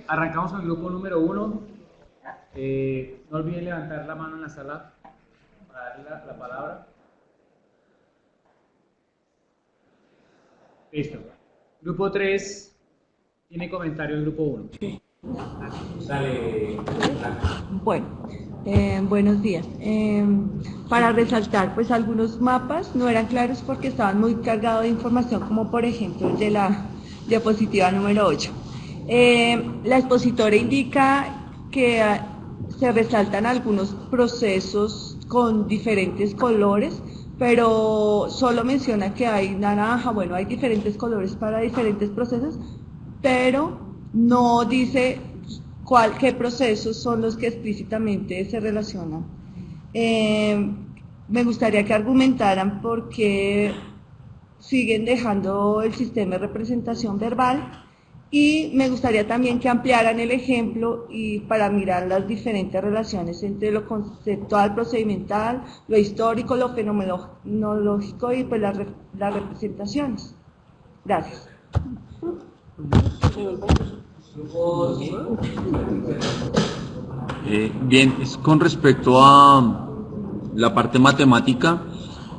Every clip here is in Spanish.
Arrancamos con el grupo número 1. No olviden levantar la mano en la sala para darle la palabra. Listo. Grupo 3 tiene comentario el grupo 1. Sí. Dale. Bueno, buenos días. Para resaltar, pues algunos mapas no eran claros porque estaban muy cargados de información, como por ejemplo el de la diapositiva número 8. La expositora indica que se resaltan algunos procesos con diferentes colores, pero solo menciona que hay naranja, bueno, hay diferentes colores para diferentes procesos, pero no dice qué procesos son los que explícitamente se relacionan. Me gustaría que argumentaran por qué siguen dejando el sistema de representación verbal, y me gustaría también que ampliaran el ejemplo y para mirar las diferentes relaciones entre lo conceptual, procedimental, lo histórico, lo fenomenológico y pues las representaciones. Gracias. Bien, es con respecto a la parte matemática.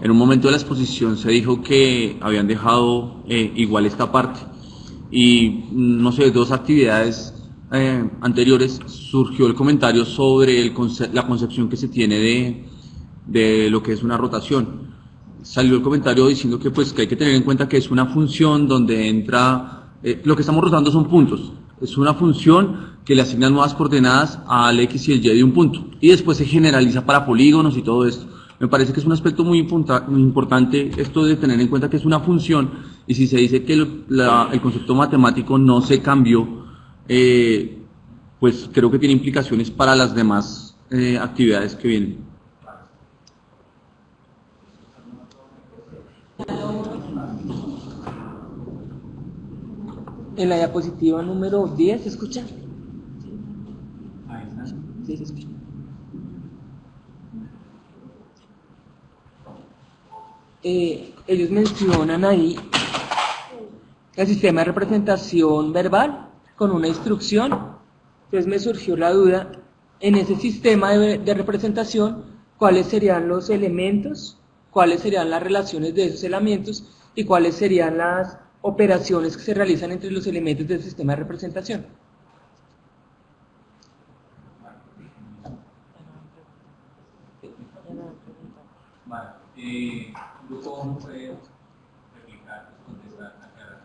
En un momento de la exposición se dijo que habían dejado igual esta parte, y no sé, dos actividades anteriores surgió el comentario sobre la concepción que se tiene de lo que es una rotación. Salió el comentario diciendo que pues que hay que tener en cuenta que es una función donde entra, lo que estamos rotando son puntos, es una función que le asigna nuevas coordenadas al x y el y de un punto, y después se generaliza para polígonos y todo esto. Me parece que es un aspecto muy importante esto de tener en cuenta que es una función, y si se dice que el concepto matemático no se cambió, pues creo que tiene implicaciones para las demás actividades que vienen. En la diapositiva número 10, ¿se escucha? Sí, se escucha. Ellos mencionan ahí el sistema de representación verbal con una instrucción. Entonces me surgió la duda, en ese sistema de representación, ¿cuáles serían los elementos? ¿Cuáles serían las relaciones de esos elementos? ¿Y cuáles serían las operaciones que se realizan entre los elementos del sistema de representación? Grupo 1 puede replicar, contestar, aclarar.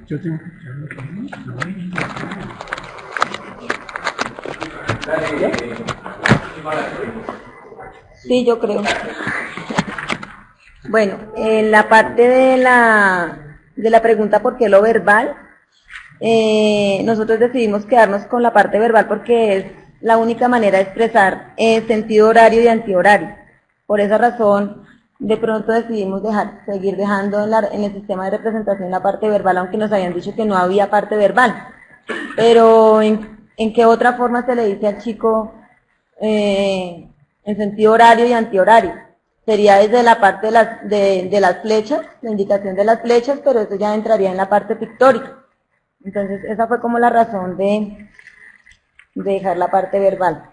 Yo tengo. Sí, yo creo. Bueno, en la parte de la pregunta ¿por qué lo verbal? Nosotros decidimos quedarnos con la parte verbal porque es la única manera de expresar sentido horario y antihorario. Por esa razón, de pronto decidimos seguir dejando en el sistema de representación la parte verbal, aunque nos habían dicho que no había parte verbal. Pero ¿en qué otra forma se le dice al chico en sentido horario y antihorario? Sería desde la parte de las flechas, la indicación de las flechas, pero eso ya entraría en la parte pictórica. Entonces esa fue como la razón de dejar la parte verbal.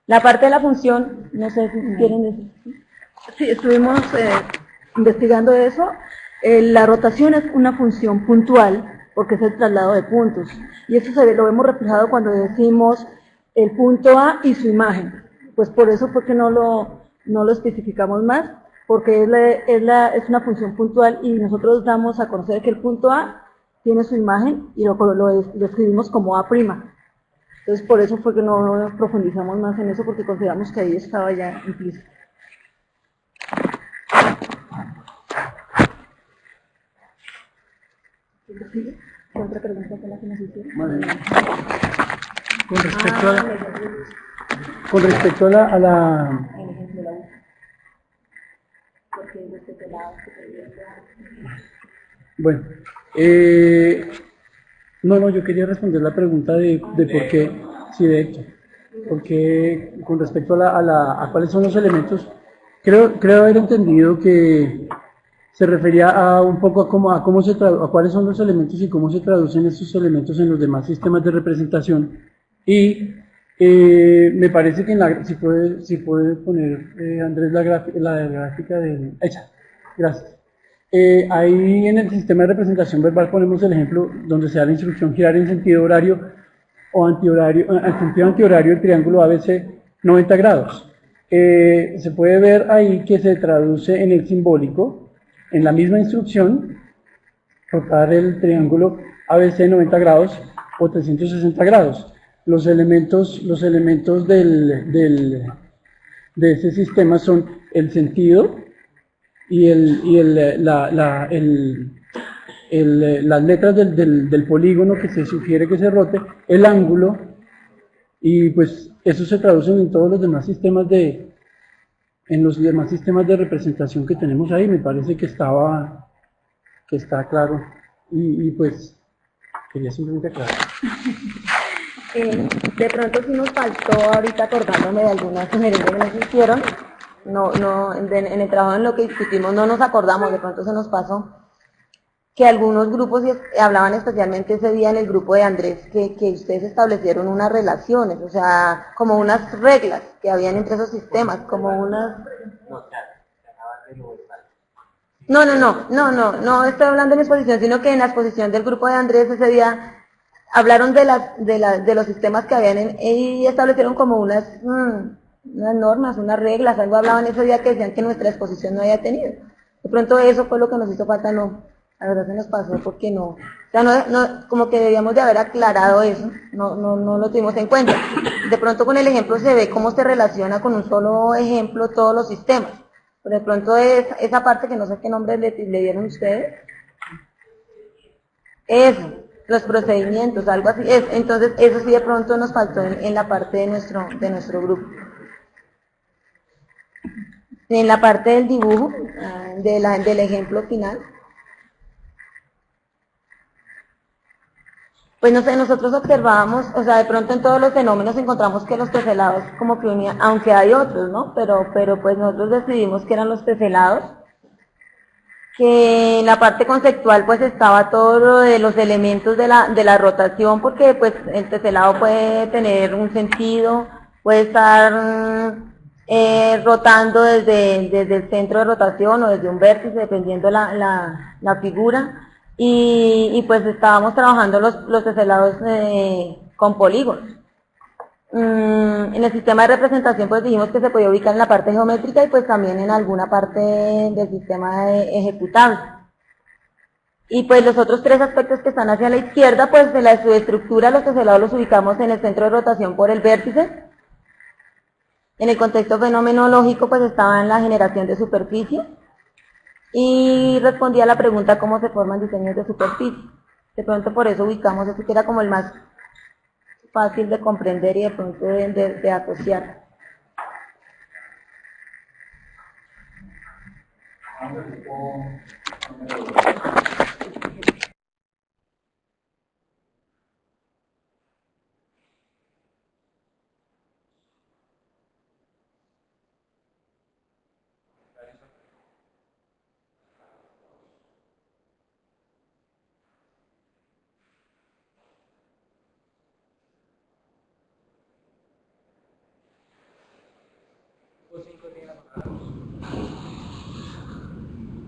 La parte de la función, no sé si quieren decir. Sí, estuvimos investigando eso. La rotación es una función puntual porque es el traslado de puntos, y eso lo vemos reflejado cuando decimos el punto A y su imagen. Pues por eso fue que no lo especificamos más, porque es una función puntual y nosotros damos a conocer que el punto A tiene su imagen y lo escribimos como A'. Entonces por eso fue que no profundizamos más en eso, porque consideramos que ahí estaba ya implícito. ¿Qué otra pregunta fue la que nos hicieron? Vale. Con respecto a la que es de este lado, Bueno, no, yo quería responder la pregunta de por qué, sí, de hecho, porque con respecto a cuáles son los elementos, creo haber entendido que se refería a un poco a cuáles son los elementos y cómo se traducen estos elementos en los demás sistemas de representación. Y me parece que si puede poner Andrés la gráfica hecha, gracias. Ahí en el sistema de representación verbal ponemos el ejemplo donde se da la instrucción girar en sentido horario o antihorario, en sentido antihorario el triángulo ABC 90 grados. Se puede ver ahí que se traduce en el simbólico, en la misma instrucción, rotar el triángulo ABC 90 grados o 360 grados. Los elementos de ese sistema son el sentido y las letras del polígono que se sugiere que se rote, el ángulo, y pues eso se traduce en todos los demás sistemas de representación que tenemos ahí. Me parece que está claro, y pues quería simplemente aclarar. De pronto sí nos faltó, ahorita acordándome de algunas sugerencias que nos hicieron, en el trabajo en lo que discutimos no nos acordamos, de pronto se nos pasó, que algunos grupos hablaban especialmente ese día en el grupo de Andrés, que ustedes establecieron unas relaciones, o sea, como unas reglas que habían entre esos sistemas, como unas... No estoy hablando de mi exposición, sino que en la exposición del grupo de Andrés ese día hablaron de los sistemas que habían y establecieron como unas normas, unas reglas, algo hablaban ese día que decían que nuestra exposición no había tenido. De pronto eso fue lo que nos hizo falta, la verdad se nos pasó porque no, o sea, como que debíamos de haber aclarado eso, no lo tuvimos en cuenta. De pronto con el ejemplo se ve cómo se relaciona con un solo ejemplo todos los sistemas, pero de pronto esa parte que no sé qué nombre le dieron ustedes, los procedimientos, algo así, entonces eso sí de pronto nos faltó en la parte de nuestro grupo. En la parte del dibujo, del ejemplo final, pues no sé, nosotros observábamos, o sea, de pronto en todos los fenómenos encontramos que los teselados como que unían, aunque hay otros, ¿no? Pero pues nosotros decidimos que eran los teselados, que en la parte conceptual pues estaba todo lo de los elementos de la rotación, porque pues el teselado puede tener un sentido, puede estar rotando desde el centro de rotación o desde un vértice, dependiendo la figura, y pues estábamos trabajando los teselados con polígonos. En el sistema de representación pues dijimos que se podía ubicar en la parte geométrica y pues también en alguna parte del sistema ejecutable. Y pues los otros tres aspectos que están hacia la izquierda, pues de la subestructura, los teselados los ubicamos en el centro de rotación por el vértice. En el contexto fenomenológico pues estaba en la generación de superficie y respondía a la pregunta cómo se forman diseños de superficie. De pronto por eso ubicamos eso que era como el más fácil de comprender y de pronto de asociar.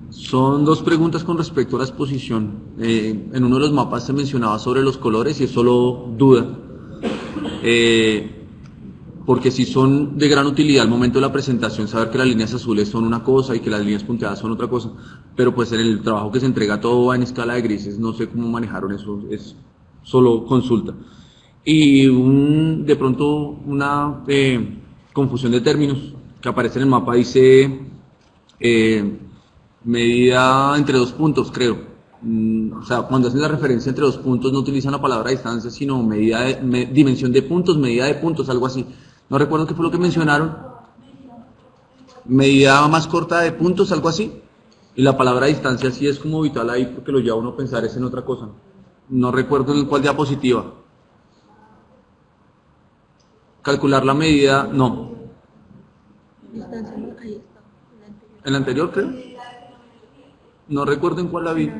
Son dos preguntas con respecto a la exposición. En uno de los mapas se mencionaba sobre los colores y es solo duda, porque sí son de gran utilidad al momento de la presentación saber que las líneas azules son una cosa y que las líneas punteadas son otra cosa, pero pues en el trabajo que se entrega todo va en escala de grises, no sé cómo manejaron eso, es solo consulta. Y de pronto una confusión de términos que aparece en el mapa, dice medida entre dos puntos, creo. O sea, cuando hacen la referencia entre dos puntos no utilizan la palabra distancia, sino dimensión de puntos, medida de puntos, algo así. No recuerdo qué fue lo que mencionaron. medida más corta de puntos, algo así. Y la palabra distancia sí es como vital ahí porque lo lleva a uno a pensar es en otra cosa. No recuerdo en cuál diapositiva. Calcular la medida, no. ¿En la anterior creo? No recuerdo en cuál la vi.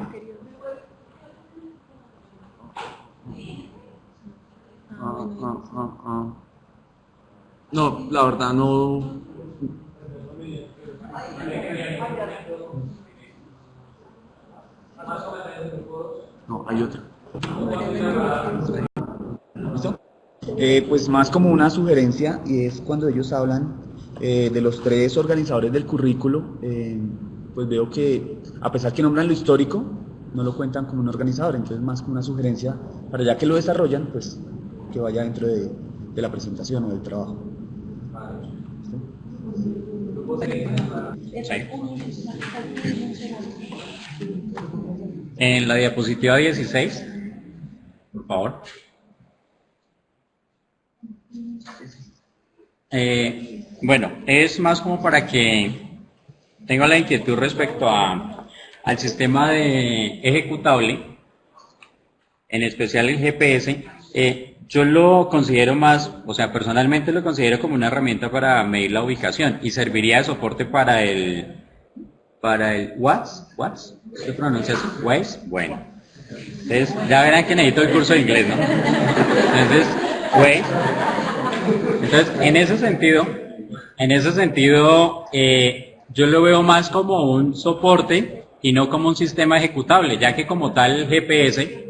No, la verdad no. No, hay otra. ¿Listo? Pues más como una sugerencia, y es cuando ellos hablan de los 3 organizadores del currículo, pues veo que a pesar que nombran lo histórico, no lo cuentan como un organizador, entonces más como una sugerencia para ya que lo desarrollan, pues que vaya dentro de la presentación o del trabajo. En la diapositiva 16, por favor. Bueno, es más como para que tenga la inquietud respecto al sistema de ejecutable, en especial el GPS. Yo lo considero más, o sea, personalmente lo considero como una herramienta para medir la ubicación y serviría de soporte para el Waze, ¿se pronuncia así? Waze, bueno. Entonces, ya verán que necesito el curso de inglés, ¿no? Entonces, Waze. Entonces, en ese sentido, yo lo veo más como un soporte y no como un sistema ejecutable, ya que como tal el GPS,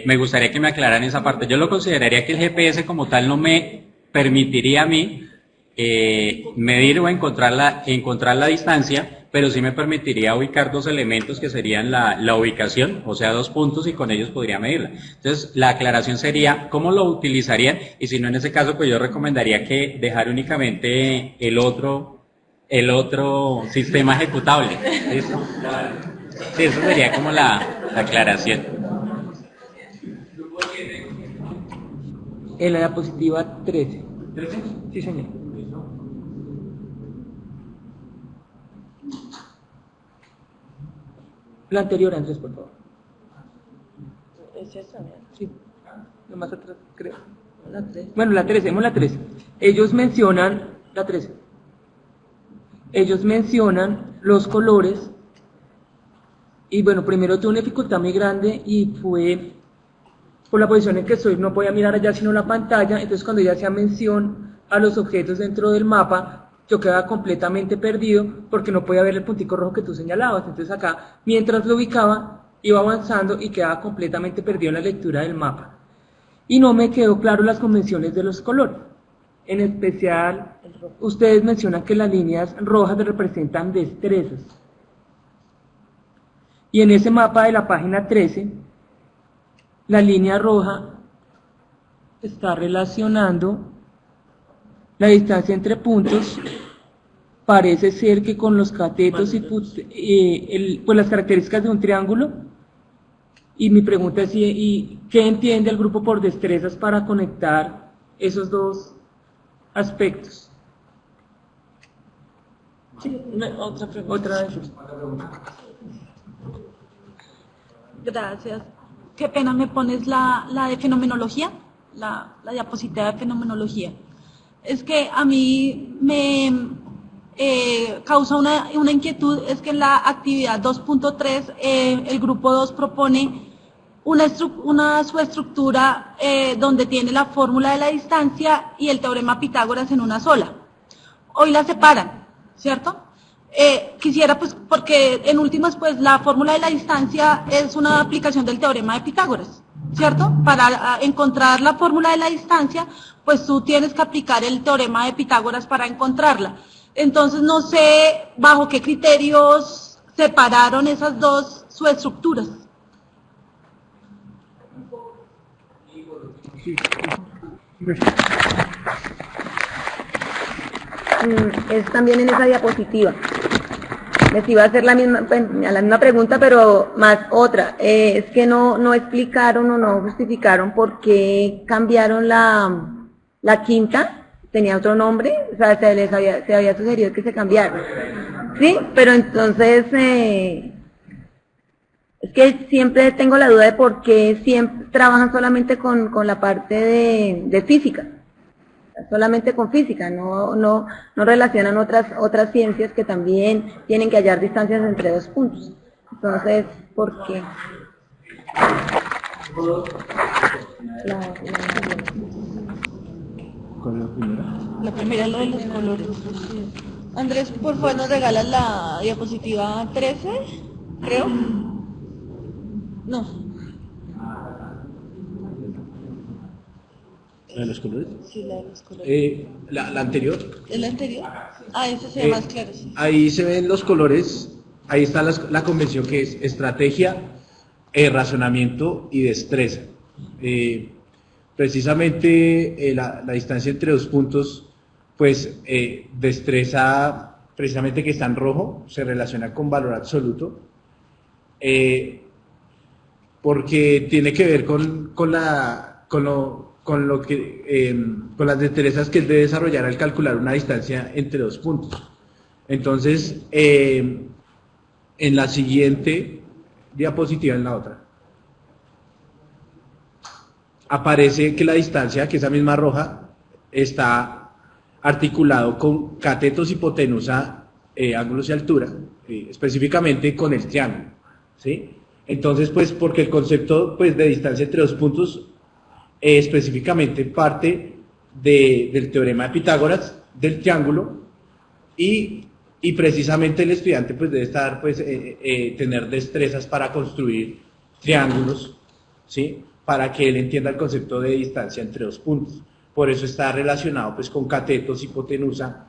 me gustaría que me aclararan esa parte. Yo lo consideraría que el GPS como tal no me permitiría a mí medir o encontrar la distancia, pero sí me permitiría ubicar 2 elementos que serían la ubicación, o sea 2 puntos, y con ellos podría medirla. Entonces la aclaración sería cómo lo utilizarían, y si no en ese caso pues yo recomendaría que dejar únicamente el otro sistema ejecutable. ¿Listo? Sí, eso sería como la aclaración. En la diapositiva 13. ¿13? Sí, señor. La anterior, Andrés, por favor. ¿Es esa? Sí. Lo más atrás, creo. La 3. Bueno, la 13, hemos la 13. Ellos mencionan, la 13. Ellos mencionan los colores. Y bueno, primero tuve una dificultad muy grande y fue por la posición en que estoy, no podía mirar allá sino la pantalla. Entonces cuando ya hacía mención a los objetos dentro del mapa, yo quedaba completamente perdido porque no podía ver el puntico rojo que tú señalabas. Entonces acá, mientras lo ubicaba, iba avanzando y quedaba completamente perdido en la lectura del mapa. Y no me quedó claro las convenciones de los colores. En especial, ustedes mencionan que las líneas rojas representan destrezas. Y en ese mapa de la página 13, la línea roja está relacionando la distancia entre puntos. Parece ser que con los catetos y pues las características de un triángulo. Y mi pregunta es, ¿y qué entiende el grupo por destrezas para conectar esos 2 aspectos? Sí, otra pregunta. Otra vez. Gracias. Qué pena, ¿me pones la de fenomenología? La diapositiva de fenomenología. Es que a mí me causa una inquietud, es que en la actividad 2.3 el grupo 2 propone una subestructura donde tiene la fórmula de la distancia y el teorema Pitágoras en una sola. Hoy la separan, ¿cierto? Quisiera, pues, porque en últimas, pues, la fórmula de la distancia es una aplicación del teorema de Pitágoras, ¿cierto? Para encontrar la fórmula de la distancia, pues tú tienes que aplicar el teorema de Pitágoras para encontrarla. Entonces, no sé bajo qué criterios separaron esas 2 subestructuras. Es también en esa diapositiva. Les iba a hacer la misma pregunta, pero más otra. Es que no explicaron o no justificaron por qué cambiaron la quinta tenía otro nombre, o sea, se había sugerido que se cambiara. Sí, pero entonces, es que siempre tengo la duda de por qué siempre trabajan solamente con la parte de física, solamente con física, no relacionan otras ciencias que también tienen que hallar distancias entre dos puntos. Entonces, ¿por qué? ¿Cuál es la primera? La primera es lo de los colores. Andrés, por favor, nos regalas la diapositiva 13, creo. No. ¿La de los colores? Sí, la de los colores. La anterior. ¿Es la anterior? Ah, ese se ve más claro, sí. Ahí se ven los colores, ahí está la convención que es estrategia, razonamiento y destreza. Precisamente la distancia entre dos puntos, pues destreza precisamente que está en rojo, se relaciona con valor absoluto, porque tiene que ver con las destrezas que él debe desarrollar al calcular una distancia entre dos puntos. Entonces, en la siguiente diapositiva, en la otra, aparece que la distancia, que esa misma roja, está articulado con catetos, hipotenusa, ángulos y altura, específicamente con el triángulo, ¿sí? Entonces, pues, porque el concepto, pues, de distancia entre dos puntos específicamente parte del teorema de Pitágoras, del triángulo, y precisamente el estudiante, pues, debe estar, pues, tener destrezas para construir triángulos, ¿sí?, para que él entienda el concepto de distancia entre dos puntos. Por eso está relacionado, pues, con catetos, hipotenusa,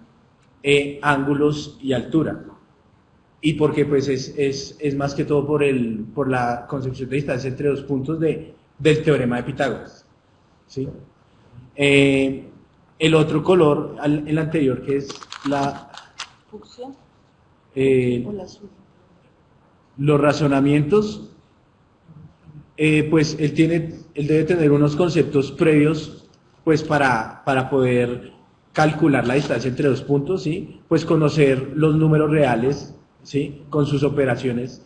ángulos y altura. Y porque, pues, es más que todo por la concepción de distancia entre dos puntos del teorema de Pitágoras, ¿sí? El otro color, el anterior, que es la... ¿Fucsia? ¿O la azul? Los razonamientos, pues él debe tener unos conceptos previos, pues para poder calcular la distancia entre dos puntos, ¿sí? Pues conocer los números reales, ¿sí?, con sus operaciones,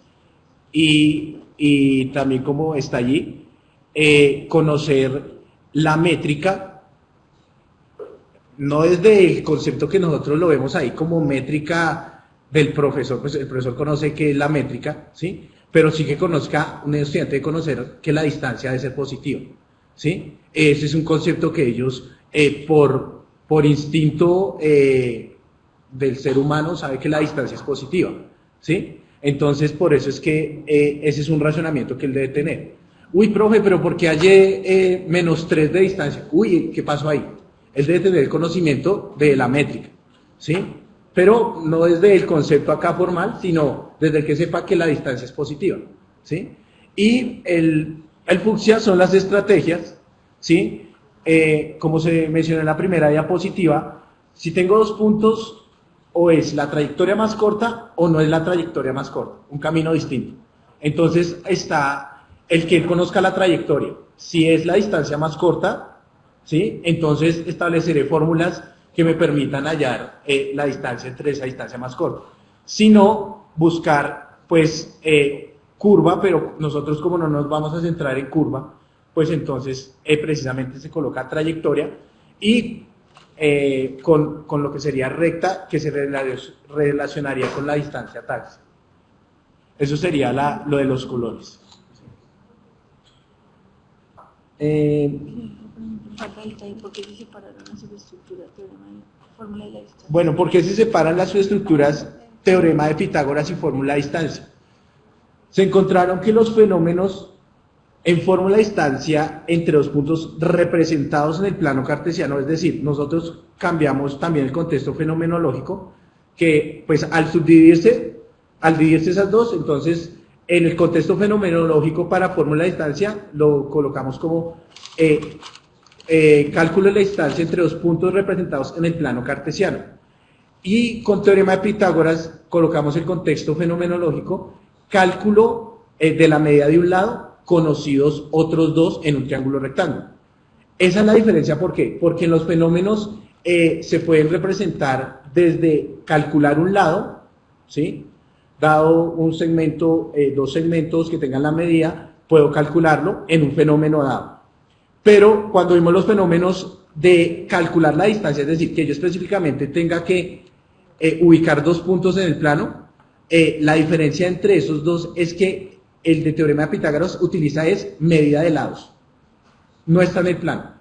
y también, como está allí, conocer la métrica, no desde el concepto que nosotros lo vemos ahí como métrica del profesor, pues el profesor conoce qué es la métrica, ¿sí?, pero sí que conozca, un estudiante debe conocer que la distancia debe ser positiva, ¿sí? Ese es un concepto que ellos, por instinto del ser humano, sabe que la distancia es positiva, ¿sí? Entonces, por eso es que ese es un razonamiento que él debe tener. Uy, profe, pero ¿por qué hay -3 de distancia? Uy, ¿qué pasó ahí? Él debe tener el conocimiento de la métrica, ¿sí? Pero no desde el concepto acá formal, sino desde el que sepa que la distancia es positiva, ¿sí? Y el fucsia son las estrategias, ¿sí? Como se mencionó en la primera diapositiva, si tengo dos puntos, o es la trayectoria más corta o no es la trayectoria más corta, un camino distinto. Entonces está el que conozca la trayectoria. Si es la distancia más corta, ¿sí?, entonces estableceré fórmulas que me permitan hallar la distancia entre esa distancia más corta. Si no, buscar, pues, curva, pero nosotros, como no nos vamos a centrar en curva, pues entonces precisamente se coloca trayectoria, y con lo que sería recta, que se relacionaría con la distancia taxa. Eso sería lo de los colores. ¿Por qué se separaron las subestructuras, teorema y fórmula de la distancia? Bueno, ¿por qué se separan las subestructuras, teorema de Pitágoras y fórmula de distancia? Se encontraron que los fenómenos en fórmula de distancia entre dos puntos representados en el plano cartesiano, es decir, nosotros cambiamos también el contexto fenomenológico, que pues al dividirse esas dos, entonces en el contexto fenomenológico para fórmula de distancia lo colocamos como cálculo de la distancia entre dos puntos representados en el plano cartesiano. Y con teorema de Pitágoras colocamos el contexto fenomenológico, cálculo de la medida de un lado, conocidos otros dos en un triángulo rectángulo. Esa es la diferencia. ¿Por qué? Porque en los fenómenos se pueden representar desde calcular un lado, ¿sí? Dado un segmento, dos segmentos que tengan la medida, puedo calcularlo en un fenómeno dado. Pero cuando vimos los fenómenos de calcular la distancia, es decir, que yo específicamente tenga que ubicar dos puntos en el plano, la diferencia entre esos dos es que el de teorema de Pitágoras utiliza es medida de lados. No está en el plano,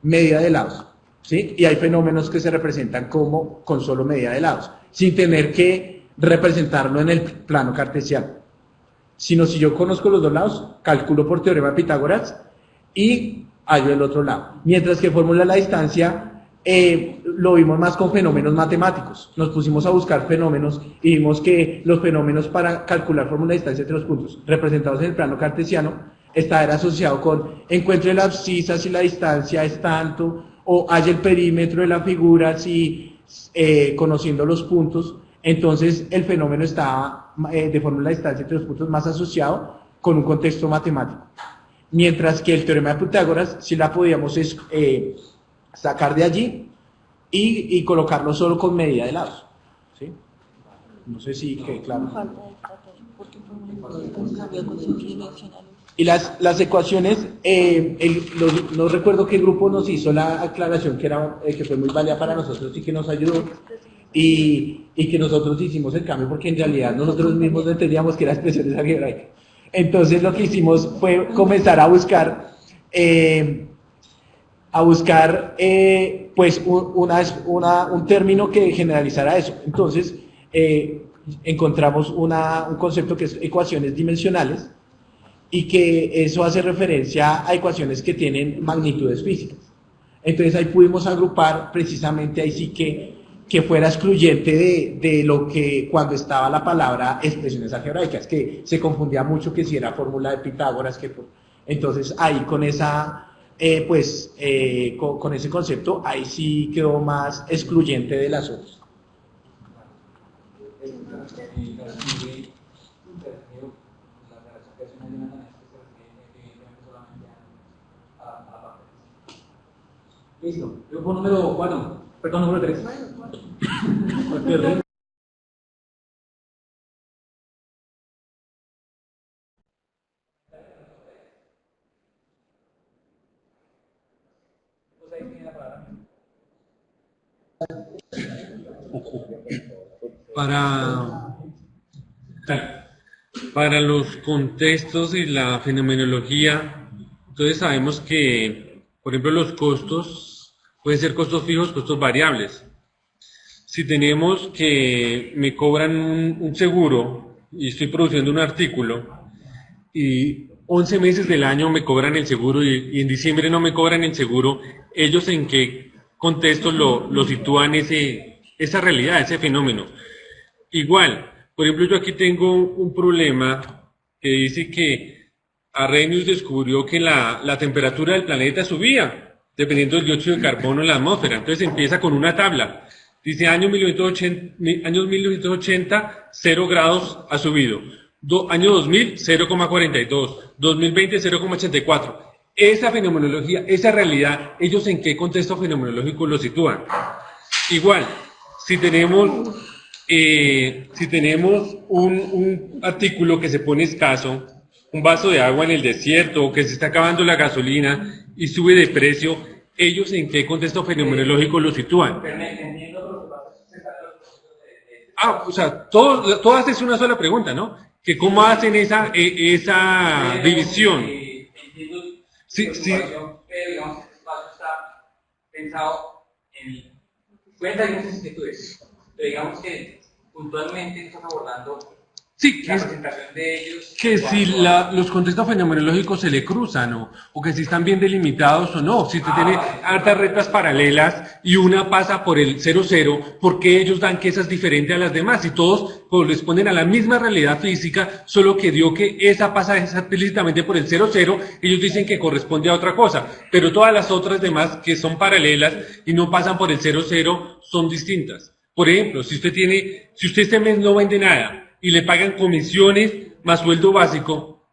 medida de lados, ¿sí? Y hay fenómenos que se representan como con solo medida de lados, sin tener que representarlo en el plano cartesiano. Sino si yo conozco los dos lados, calculo por teorema de Pitágoras y hallo el otro lado. Mientras que fórmula la distancia, lo vimos más con fenómenos matemáticos. Nos pusimos a buscar fenómenos y vimos que los fenómenos para calcular fórmula de distancia entre los puntos representados en el plano cartesiano era asociado con encuentro de las abscisas si la distancia es tanto, o haya el perímetro de la figura si conociendo los puntos. Entonces el fenómeno está de fórmula de distancia entre los puntos más asociado con un contexto matemático. Mientras que el teorema de Pitágoras sí la podíamos sacar de allí y colocarlo solo con medida de lados, ¿sí? No sé si quede claro. Y las ecuaciones, no recuerdo qué grupo nos hizo la aclaración que fue muy válida para nosotros y que nos ayudó, y que nosotros hicimos el cambio porque en realidad nosotros mismos no entendíamos que era expresiones algebraicas. Entonces lo que hicimos fue comenzar a buscar pues un término que generalizara eso. Entonces encontramos un concepto que es ecuaciones dimensionales, y que eso hace referencia a ecuaciones que tienen magnitudes físicas. Entonces ahí pudimos agrupar precisamente ahí sí que fuera excluyente de lo que cuando estaba la palabra expresiones algebraicas, que se confundía mucho que si era fórmula de Pitágoras, entonces ahí con esa con ese concepto ahí sí quedó más excluyente de las otras. Listo. Grupo número 4. Perdón, número 3. Para los contextos y la fenomenología, entonces sabemos que, por ejemplo, los costos pueden ser costos fijos, costos variables. Si tenemos que me cobran un seguro y estoy produciendo un artículo y 11 meses del año me cobran el seguro y en diciembre no me cobran el seguro, ¿ellos en qué contexto lo sitúan esa realidad, ese fenómeno? Igual, por ejemplo, yo aquí tengo un problema que dice que Arrhenius descubrió que la temperatura del planeta subía dependiendo del dióxido de carbono en la atmósfera. Entonces empieza con una tabla. Dice años 1980, 0 grados ha subido. Año 2000, 0,42. 2020, 0,84. Esa fenomenología, esa realidad, ¿ellos en qué contexto fenomenológico lo sitúan? Igual, si tenemos un artículo que se pone escaso, un vaso de agua en el desierto, o que se está acabando la gasolina y sube de precio, ¿ellos en qué contexto fenomenológico lo sitúan? O sea, todas es una sola pregunta, ¿no? Que cómo hacen esa división. Sí. Pero digamos que el espacio está pensado en cuenta de muchas inquietudes, pero digamos que puntualmente estamos abordando la presentación de ellos. Que si los contextos fenomenológicos se le cruzan o que si están bien delimitados o no, si usted tiene hartas rectas paralelas y una pasa por el 0,0, ¿por qué ellos dan que esa es diferente a las demás? Y todos corresponden a la misma realidad física, solo que dio que esa pasa explícitamente por el 0,0, ellos dicen que corresponde a otra cosa, pero todas las otras demás que son paralelas y no pasan por el 0,0 son distintas. Por ejemplo, si usted este mes no vende nada y le pagan comisiones más sueldo básico,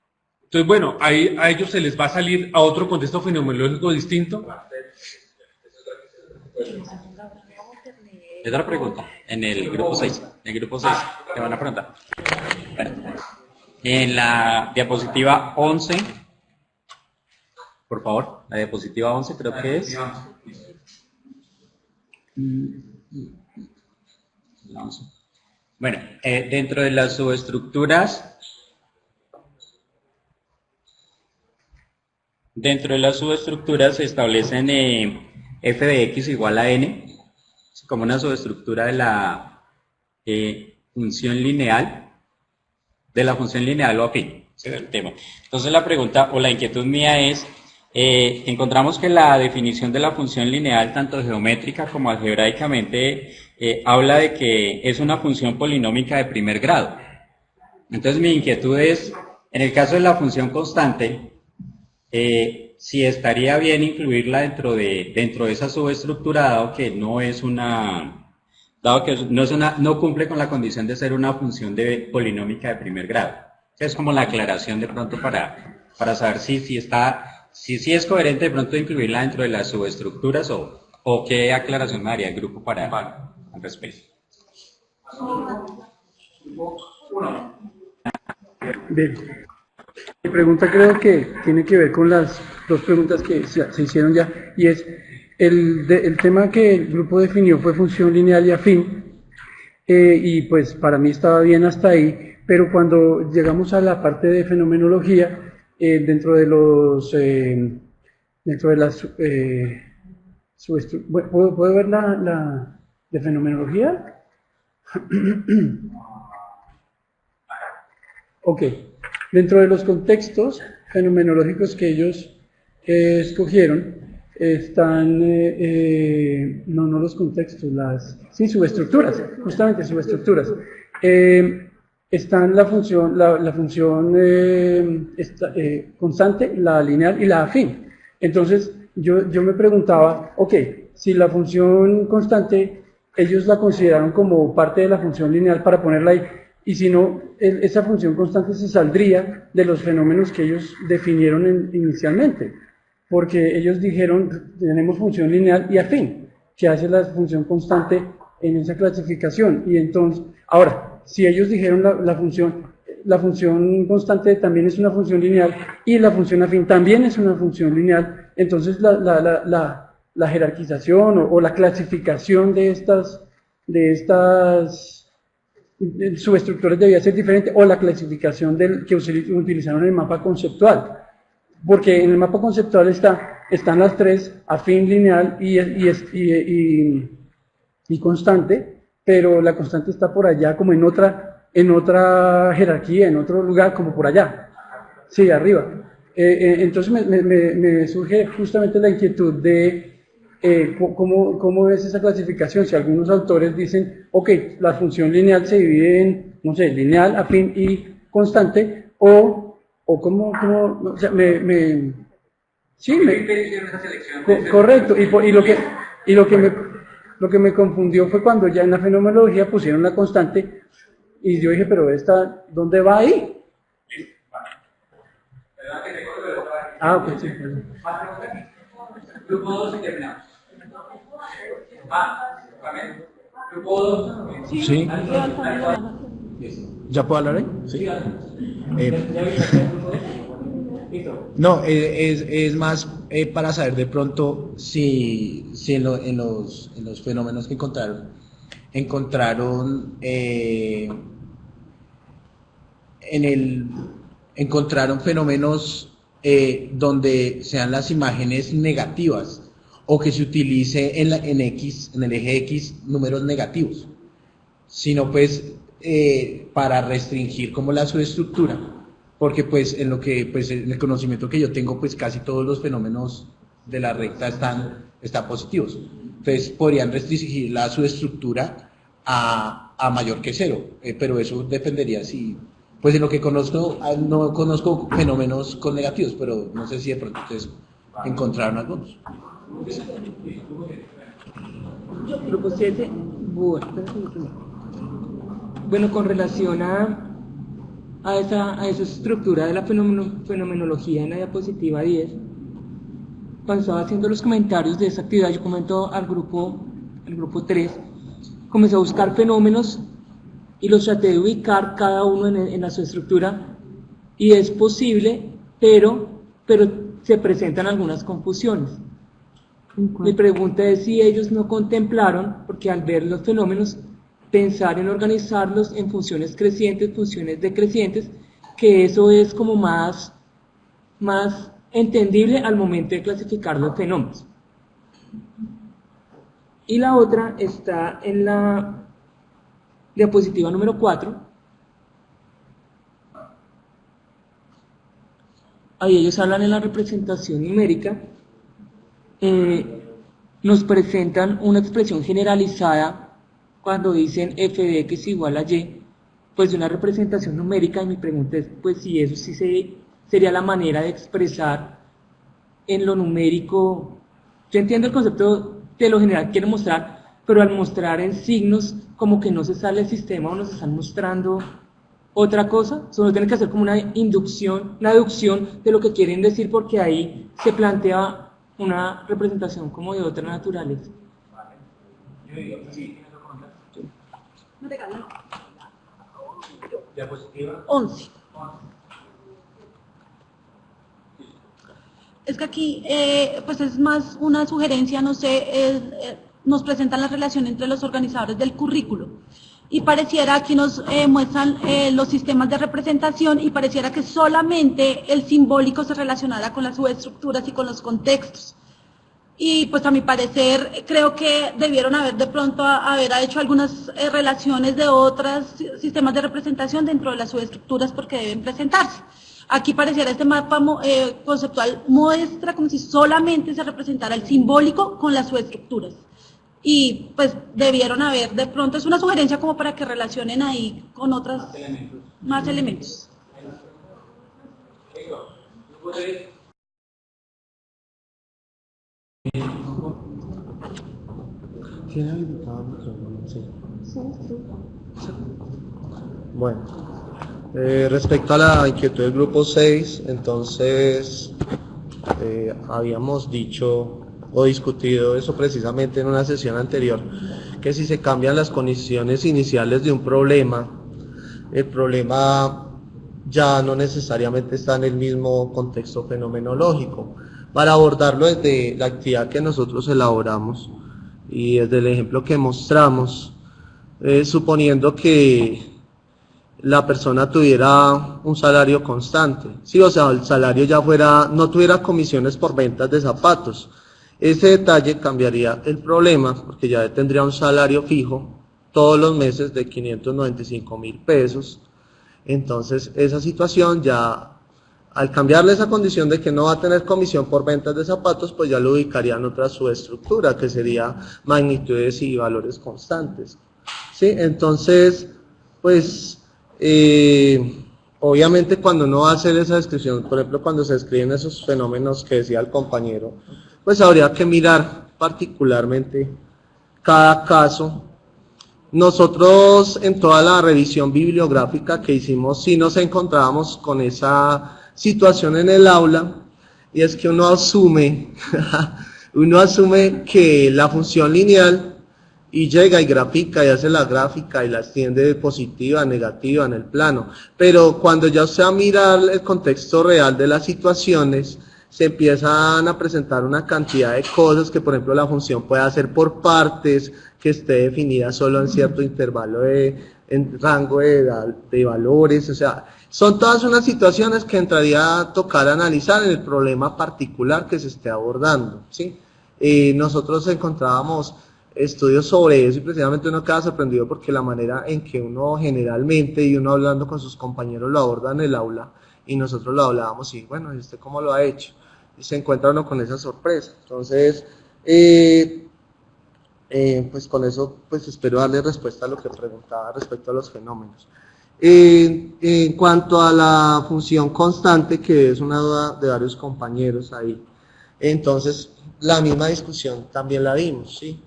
entonces bueno, a ellos se les va a salir a otro contexto fenomenológico distinto. Y otra pregunta, en el grupo 6, te van a preguntar. Bueno, en la diapositiva 11, por favor, la diapositiva 11 creo que es. La 11. Bueno, dentro de las subestructuras, se establecen f de x igual a n como una subestructura de la función lineal, o afín. Ese es el tema. Entonces la pregunta o la inquietud mía es, encontramos que la definición de la función lineal, tanto geométrica como algebraicamente, habla de que es una función polinómica de primer grado. Entonces mi inquietud es, en el caso de la función constante, si estaría bien incluirla dentro de esa subestructura, dado que no cumple con la condición de ser una función polinómica de primer grado. Es como la aclaración de pronto para saber si es coherente de pronto incluirla dentro de las subestructuras o qué aclaración me daría el grupo al respecto. Bien. Mi pregunta creo que tiene que ver con las dos preguntas que se hicieron ya, y es el tema que el grupo definió fue función lineal y afín, y pues para mí estaba bien hasta ahí, pero cuando llegamos a la parte de fenomenología, dentro de las ¿puedo ver la de fenomenología? Ok. Dentro de los contextos fenomenológicos que ellos escogieron, están, no los contextos, subestructuras, justamente subestructuras. Están la función constante, la lineal y la afín. Entonces, yo me preguntaba, ok, si la función constante, ellos la consideraron como parte de la función lineal para ponerla ahí, y si no, esa función constante se saldría de los fenómenos que ellos definieron inicialmente, porque ellos dijeron, tenemos función lineal y afín, que hace la función constante en esa clasificación. Y entonces, ahora, si ellos dijeron la función constante también es una función lineal y la función afín también es una función lineal, entonces la jerarquización o la clasificación de estas subestructuras debía ser diferente, o la clasificación que utilizaron en el mapa conceptual, porque en el mapa conceptual están las tres, afín, lineal y constante, pero la constante está por allá como en otra jerarquía, en otro lugar, como por allá, sí, arriba. Entonces me surge justamente la inquietud de ¿cómo es esa clasificación? Si algunos autores dicen, ok, la función lineal se divide en, no sé, lineal, afín y constante, o sea, correcto, y lo que me confundió fue cuando ya en la fenomenología pusieron la constante, y yo dije, pero esta, ¿dónde va ahí? Ah, ok, sí, perdón. Grupo 2 y terminamos. Grupo 2. Sí. ¿Ya puedo hablar ahí? Sí. No, es más para saber de pronto si en los fenómenos que encontraron fenómenos donde sean las imágenes negativas, o que se utilice en el eje X números negativos, sino pues para restringir como la subestructura, porque pues en el conocimiento que yo tengo, pues casi todos los fenómenos de la recta están positivos. Entonces podrían restringir la subestructura a mayor que 0, pero eso dependería si, pues en lo que conozco, no conozco fenómenos con negativos, pero no sé si de pronto ustedes encontraron algunos. Grupo 7, bueno, con relación a esa estructura de la fenomenología en la diapositiva 10, cuando estaba haciendo los comentarios de esa actividad, yo comento al grupo 3, comencé a buscar fenómenos y los traté de ubicar cada uno en su estructura, y es posible, pero se presentan algunas confusiones. Mi pregunta es si ellos no contemplaron, porque al ver los fenómenos, pensar en organizarlos en funciones crecientes, funciones decrecientes, que eso es como más entendible al momento de clasificar los fenómenos. Y la otra está en la diapositiva número 4. Ahí ellos hablan en la representación numérica, nos presentan una expresión generalizada cuando dicen f de x igual a y, pues de una representación numérica, y mi pregunta es pues si eso sí sería la manera de expresar en lo numérico. Yo entiendo el concepto de lo general que quiero mostrar, pero al mostrar en signos como que no se sale el sistema o nos están mostrando otra cosa, solo tienen que hacer como una inducción, una deducción de lo que quieren decir, porque ahí se plantea una representación como de otra naturaleza. Yo digo que sí. No te calles. Diapositiva 11. Es que aquí pues es más una sugerencia, no sé, nos presentan la relación entre los organizadores del currículo y pareciera aquí nos muestran los sistemas de representación y pareciera que solamente el simbólico se relacionara con las subestructuras y con los contextos. Y pues a mi parecer creo que debieron haber de pronto haber hecho algunas relaciones de otros sistemas de representación dentro de las subestructuras porque deben presentarse. Aquí pareciera este mapa conceptual muestra como si solamente se representara el simbólico con las subestructuras. Y pues debieron haber de pronto, es una sugerencia como para que relacionen ahí con otros más elementos. Bueno, respecto a la inquietud del grupo 6, entonces habíamos dicho o discutido eso precisamente en una sesión anterior, que si se cambian las condiciones iniciales de un problema, el problema ya no necesariamente está en el mismo contexto fenomenológico. Para abordarlo desde la actividad que nosotros elaboramos y desde el ejemplo que mostramos, suponiendo que la persona tuviera un salario constante, sí, o sea, el salario ya no tuviera comisiones por ventas de zapatos, ese detalle cambiaría el problema, porque ya tendría un salario fijo todos los meses de 595.000 pesos. Entonces esa situación ya, al cambiarle esa condición de que no va a tener comisión por ventas de zapatos, pues ya lo ubicaría en otra subestructura, que sería magnitudes y valores constantes, ¿sí? Entonces, pues, obviamente cuando uno va a hacer esa descripción, por ejemplo, cuando se describen esos fenómenos que decía el compañero, pues habría que mirar particularmente cada caso. Nosotros en toda la revisión bibliográfica que hicimos sí nos encontrábamos con esa situación en el aula, y es que uno asume que la función lineal y llega y grafica y hace la gráfica y la extiende de positiva a negativa en el plano, pero cuando ya usted va a mirar el contexto real de las situaciones, se empiezan a presentar una cantidad de cosas que, por ejemplo, la función puede hacer por partes, que esté definida solo en cierto intervalo en rango de valores, o sea, son todas unas situaciones que entraría a tocar analizar en el problema particular que se esté abordando, ¿sí? Nosotros encontrábamos estudios sobre eso y precisamente uno queda sorprendido porque la manera en que uno generalmente, y uno hablando con sus compañeros, lo aborda en el aula, y nosotros lo hablábamos y bueno, ¿y usted cómo lo ha hecho? Y se encuentra uno con esa sorpresa. Entonces, pues con eso pues espero darle respuesta a lo que preguntaba respecto a los fenómenos. En cuanto a la función constante, que es una duda de varios compañeros ahí, entonces la misma discusión también la dimos, ¿sí?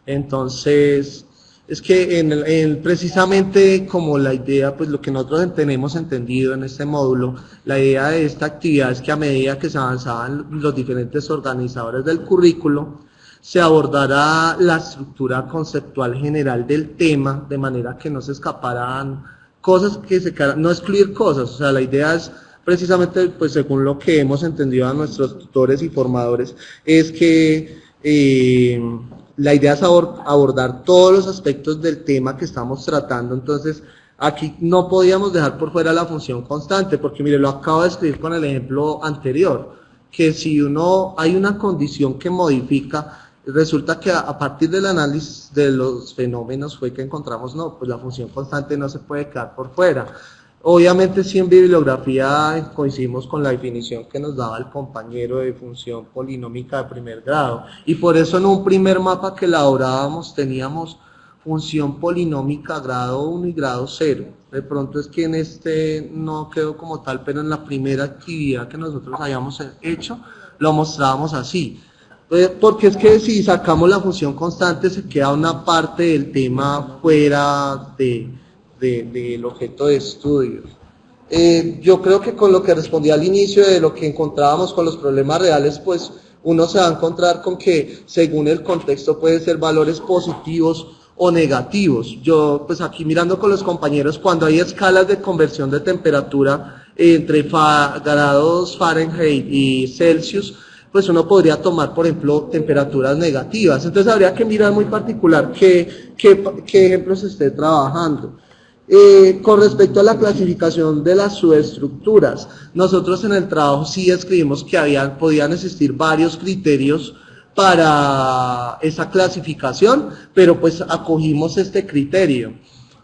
Entonces, es que precisamente como la idea, pues lo que nosotros tenemos entendido en este módulo, la idea de esta actividad es que a medida que se avanzaban los diferentes organizadores del currículo, se abordará la estructura conceptual general del tema, de manera que no se escaparan cosas que se quedaran, no excluir cosas, o sea, la idea es precisamente, pues según lo que hemos entendido a nuestros tutores y formadores, es que la idea es abordar todos los aspectos del tema que estamos tratando. Entonces, aquí no podíamos dejar por fuera la función constante, porque mire, lo acabo de escribir con el ejemplo anterior, que si hay una condición que modifica, resulta que a partir del análisis de los fenómenos fue que encontramos, no, pues la función constante no se puede quedar por fuera. Obviamente sí en bibliografía coincidimos con la definición que nos daba el compañero de función polinómica de primer grado, y por eso en un primer mapa que elaborábamos teníamos función polinómica grado 1 y grado 0. De pronto es que en este no quedó como tal, pero en la primera actividad que nosotros habíamos hecho lo mostrábamos así. Porque es que si sacamos la función constante se queda una parte del tema fuera del objeto de estudio. Yo creo que con lo que respondí al inicio de lo que encontrábamos con los problemas reales, pues uno se va a encontrar con que según el contexto pueden ser valores positivos o negativos. Yo pues aquí mirando con los compañeros, cuando hay escalas de conversión de temperatura entre grados Fahrenheit y Celsius, pues uno podría tomar, por ejemplo, temperaturas negativas. Entonces habría que mirar muy particular qué ejemplos se esté trabajando. Con respecto a la clasificación de las subestructuras, nosotros en el trabajo sí escribimos que podían existir varios criterios para esa clasificación, pero pues acogimos este criterio.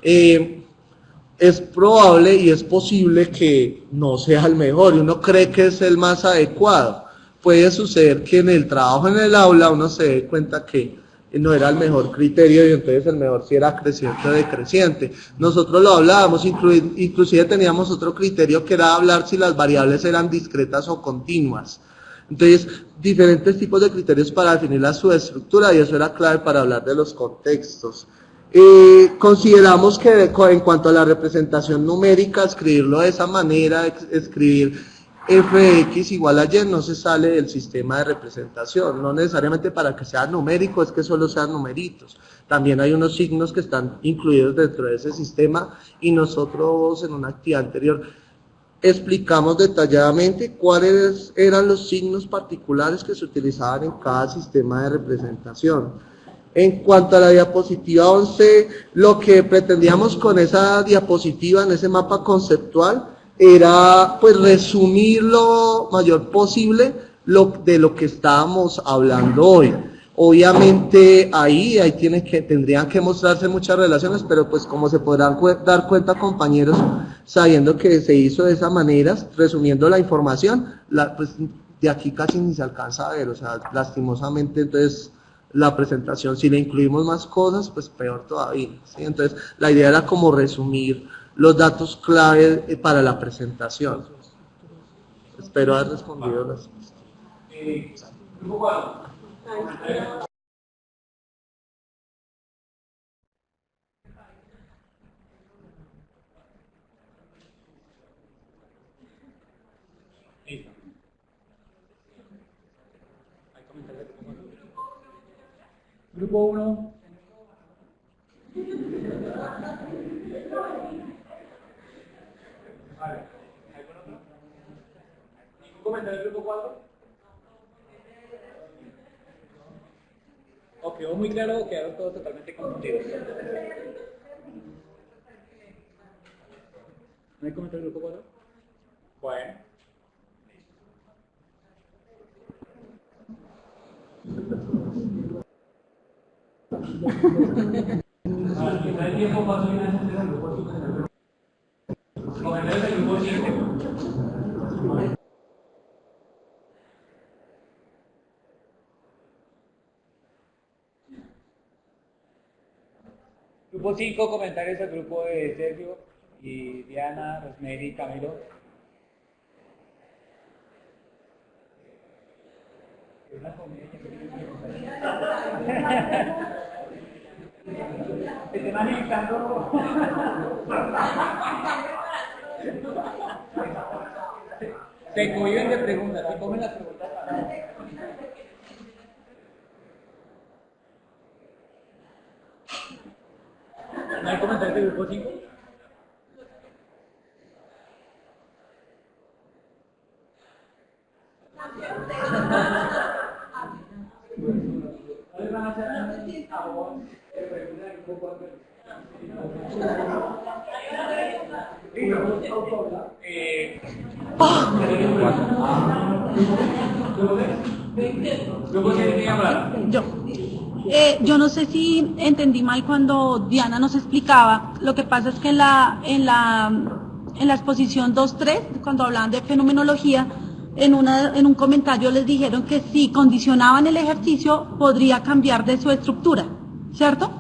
Es probable y es posible que no sea el mejor y uno cree que es el más adecuado. Puede suceder que en el trabajo en el aula uno se dé cuenta que no era el mejor criterio y entonces el mejor si era creciente o decreciente. Nosotros lo hablábamos, inclusive teníamos otro criterio que era hablar si las variables eran discretas o continuas. Entonces, diferentes tipos de criterios para definir la subestructura, y eso era clave para hablar de los contextos. Consideramos que en cuanto a la representación numérica, escribirlo de esa manera, escribir f de x igual a y, no se sale del sistema de representación, no necesariamente para que sea numérico es que solo sean numeritos, también hay unos signos que están incluidos dentro de ese sistema, y nosotros en una actividad anterior explicamos detalladamente cuáles eran los signos particulares que se utilizaban en cada sistema de representación. En cuanto a la diapositiva 11, lo que pretendíamos con esa diapositiva, en ese mapa conceptual, era pues resumir lo mayor posible de lo que estábamos hablando hoy. Obviamente ahí tendrían que mostrarse muchas relaciones, pero pues como se podrán dar cuenta, compañeros, sabiendo que se hizo de esa manera, resumiendo la información, pues de aquí casi ni se alcanza a ver, o sea, lastimosamente entonces la presentación, si le incluimos más cosas, pues peor todavía, ¿sí? Entonces la idea era como resumir los datos clave para la presentación. Espero haber respondido las cosas. Grupo 1. Vale. ¿Algún comentario del grupo 4? ¿O quedó muy claro o quedaron todos totalmente confundidos? ¿No hay comentario del grupo 4? Bueno. ¿El tiempo pasó y nadie se entera del grupo 5? Comentarios del grupo 5. Grupo 5, comentarios del grupo de Sergio y Diana, Rosemary, Camilo. Es una comedia. Están agilizando. Se cohiben de preguntas, se comen las preguntas. ¿No hay comentarios de grupo 5? Yo no sé si entendí mal cuando Diana nos explicaba. Lo que pasa es que en la exposición 2.3, cuando hablaban de fenomenología, en un comentario les dijeron que si condicionaban el ejercicio podría cambiar de su estructura, ¿cierto?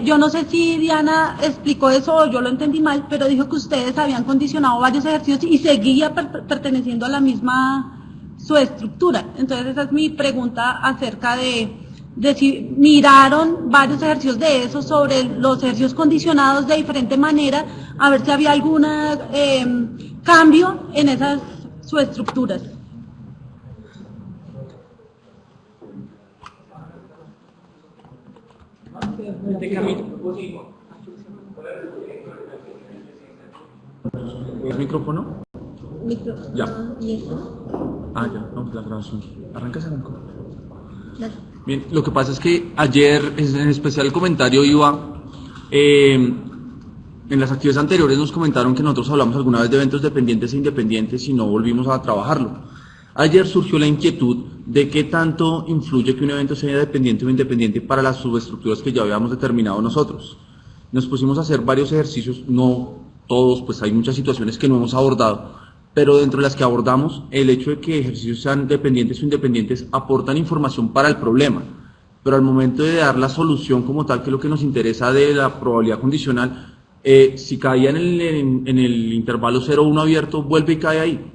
Yo no sé si Diana explicó eso o yo lo entendí mal, pero dijo que ustedes habían condicionado varios ejercicios y seguía perteneciendo a la misma su estructura. Entonces esa es mi pregunta acerca de si miraron varios ejercicios de esos sobre los ejercicios condicionados de diferente manera, a ver si había algún cambio en esas subestructuras. ¿Es micrófono? Ya. ¿Y eso? Ah, ya, no, la grabación. Arrancas. Bien, lo que pasa es que ayer, en especial el comentario iba, en las actividades anteriores nos comentaron que nosotros hablamos alguna vez de eventos dependientes e independientes y no volvimos a trabajarlo. Ayer surgió la inquietud de qué tanto influye que un evento sea dependiente o independiente para las subestructuras que ya habíamos determinado nosotros. Nos pusimos a hacer varios ejercicios, no todos, pues hay muchas situaciones que no hemos abordado, pero dentro de las que abordamos, el hecho de que ejercicios sean dependientes o independientes aportan información para el problema, pero al momento de dar la solución como tal, que es lo que nos interesa de la probabilidad condicional, si caía en el intervalo 0,1 abierto, vuelve y cae ahí.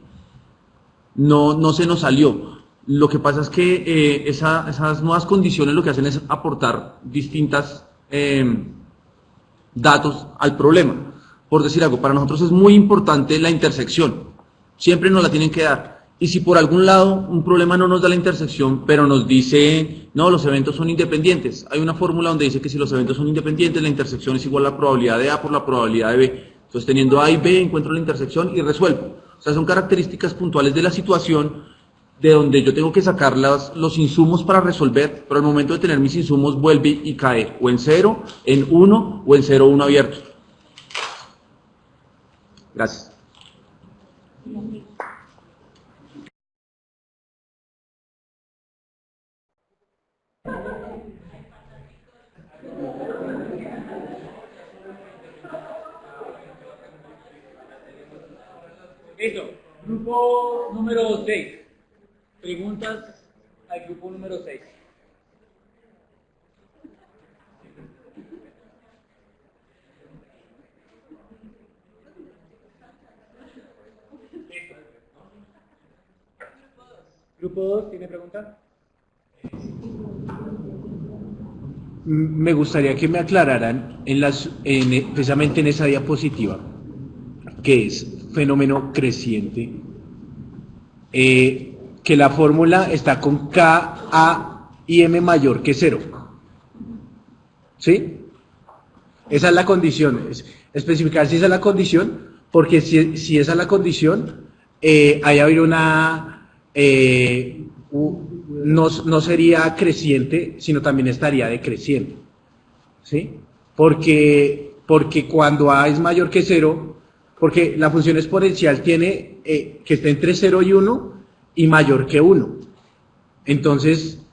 No se nos salió. Lo que pasa es que esas nuevas condiciones lo que hacen es aportar distintas datos al problema. Por decir algo, para nosotros es muy importante la intersección. Siempre nos la tienen que dar. Y si por algún lado un problema no nos da la intersección, pero nos dice, no, los eventos son independientes. Hay una fórmula donde dice que si los eventos son independientes, la intersección es igual a la probabilidad de A por la probabilidad de B. Entonces, teniendo A y B, encuentro la intersección y resuelvo. O sea, son características puntuales de la situación de donde yo tengo que sacar los insumos para resolver, pero al momento de tener mis insumos vuelve y cae o en 0, en 1 o en 0,1 abierto. Gracias. Listo. Grupo número 6. Preguntas al grupo número 6. Listo. Grupo 2, ¿tiene pregunta? Me gustaría que me aclararan precisamente en esa diapositiva, que es fenómeno creciente, que la fórmula está con K, A y M mayor que 0. ¿Sí? Esa es la condición. Especificar si esa es la condición, porque si esa es la condición, ahí habría una... no sería creciente, sino también estaría decreciente. ¿Sí? Porque cuando A es mayor que 0, porque la función exponencial tiene que esté entre 0 y 1 y mayor que 1. Entonces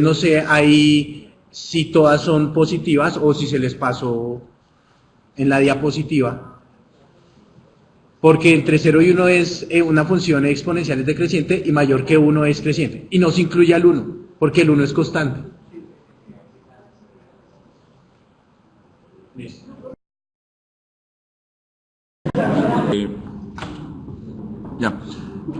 no sé ahí si todas son positivas o si se les pasó en la diapositiva. Porque entre 0 y 1 es una función exponencial es decreciente y mayor que 1 es creciente. Y no se incluye al 1, porque el 1 es constante. Ya.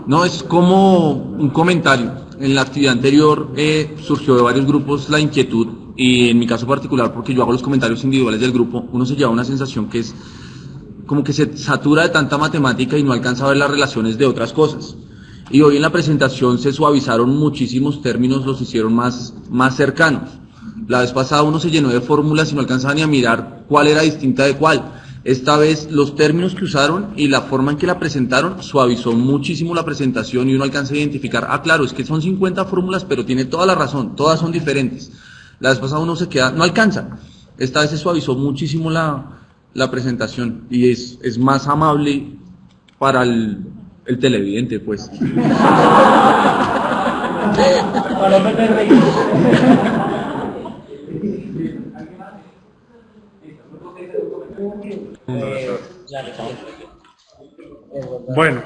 No, es como un comentario. En la actividad anterior surgió de varios grupos la inquietud y en mi caso particular, porque yo hago los comentarios individuales del grupo, uno se lleva una sensación que es como que se satura de tanta matemática y no alcanza a ver las relaciones de otras cosas. Y hoy en la presentación se suavizaron muchísimos términos, los hicieron más cercanos. La vez pasada uno se llenó de fórmulas y no alcanzaba ni a mirar cuál era distinta de cuál. Esta vez los términos que usaron y la forma en que la presentaron suavizó muchísimo la presentación y uno alcanza a identificar, claro, es que son 50 fórmulas, pero tiene toda la razón, todas son diferentes. La vez pasada uno se queda, no alcanza. Esta vez se suavizó muchísimo la presentación y es más amable para el televidente, pues. Bueno,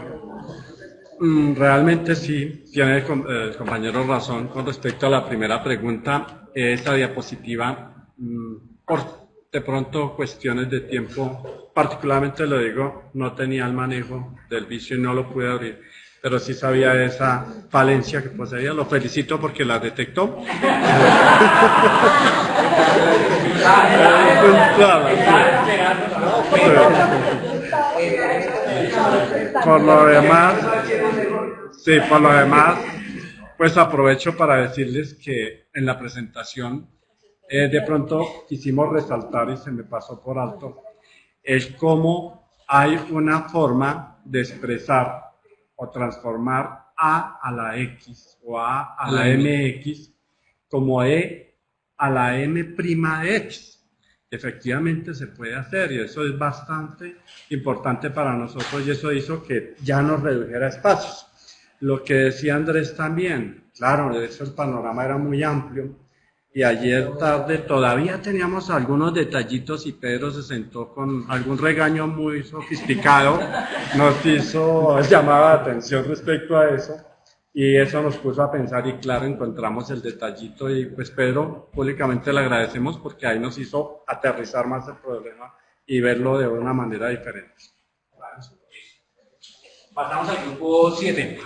realmente sí, tiene el compañero razón con respecto a la primera pregunta. Esta diapositiva, por de pronto cuestiones de tiempo, particularmente lo digo, no tenía el manejo del vicio y no lo pude abrir, pero sí sabía esa falencia que poseía. Lo felicito porque la detectó. Por lo demás, pues aprovecho para decirles que en la presentación de pronto quisimos resaltar y se me pasó por alto el cómo hay una forma de expresar o transformar a la X o a la MX como E a la M' de X. Efectivamente se puede hacer y eso es bastante importante para nosotros y eso hizo que ya nos redujera espacios. Lo que decía Andrés también, claro, de hecho el panorama era muy amplio y ayer tarde todavía teníamos algunos detallitos y Pedro se sentó con algún regaño muy sofisticado, nos hizo llamada de atención respecto a eso. Y eso nos puso a pensar y claro, encontramos el detallito y pues Pedro, públicamente le agradecemos porque ahí nos hizo aterrizar más el problema y verlo de una manera diferente. Pasamos al grupo 7.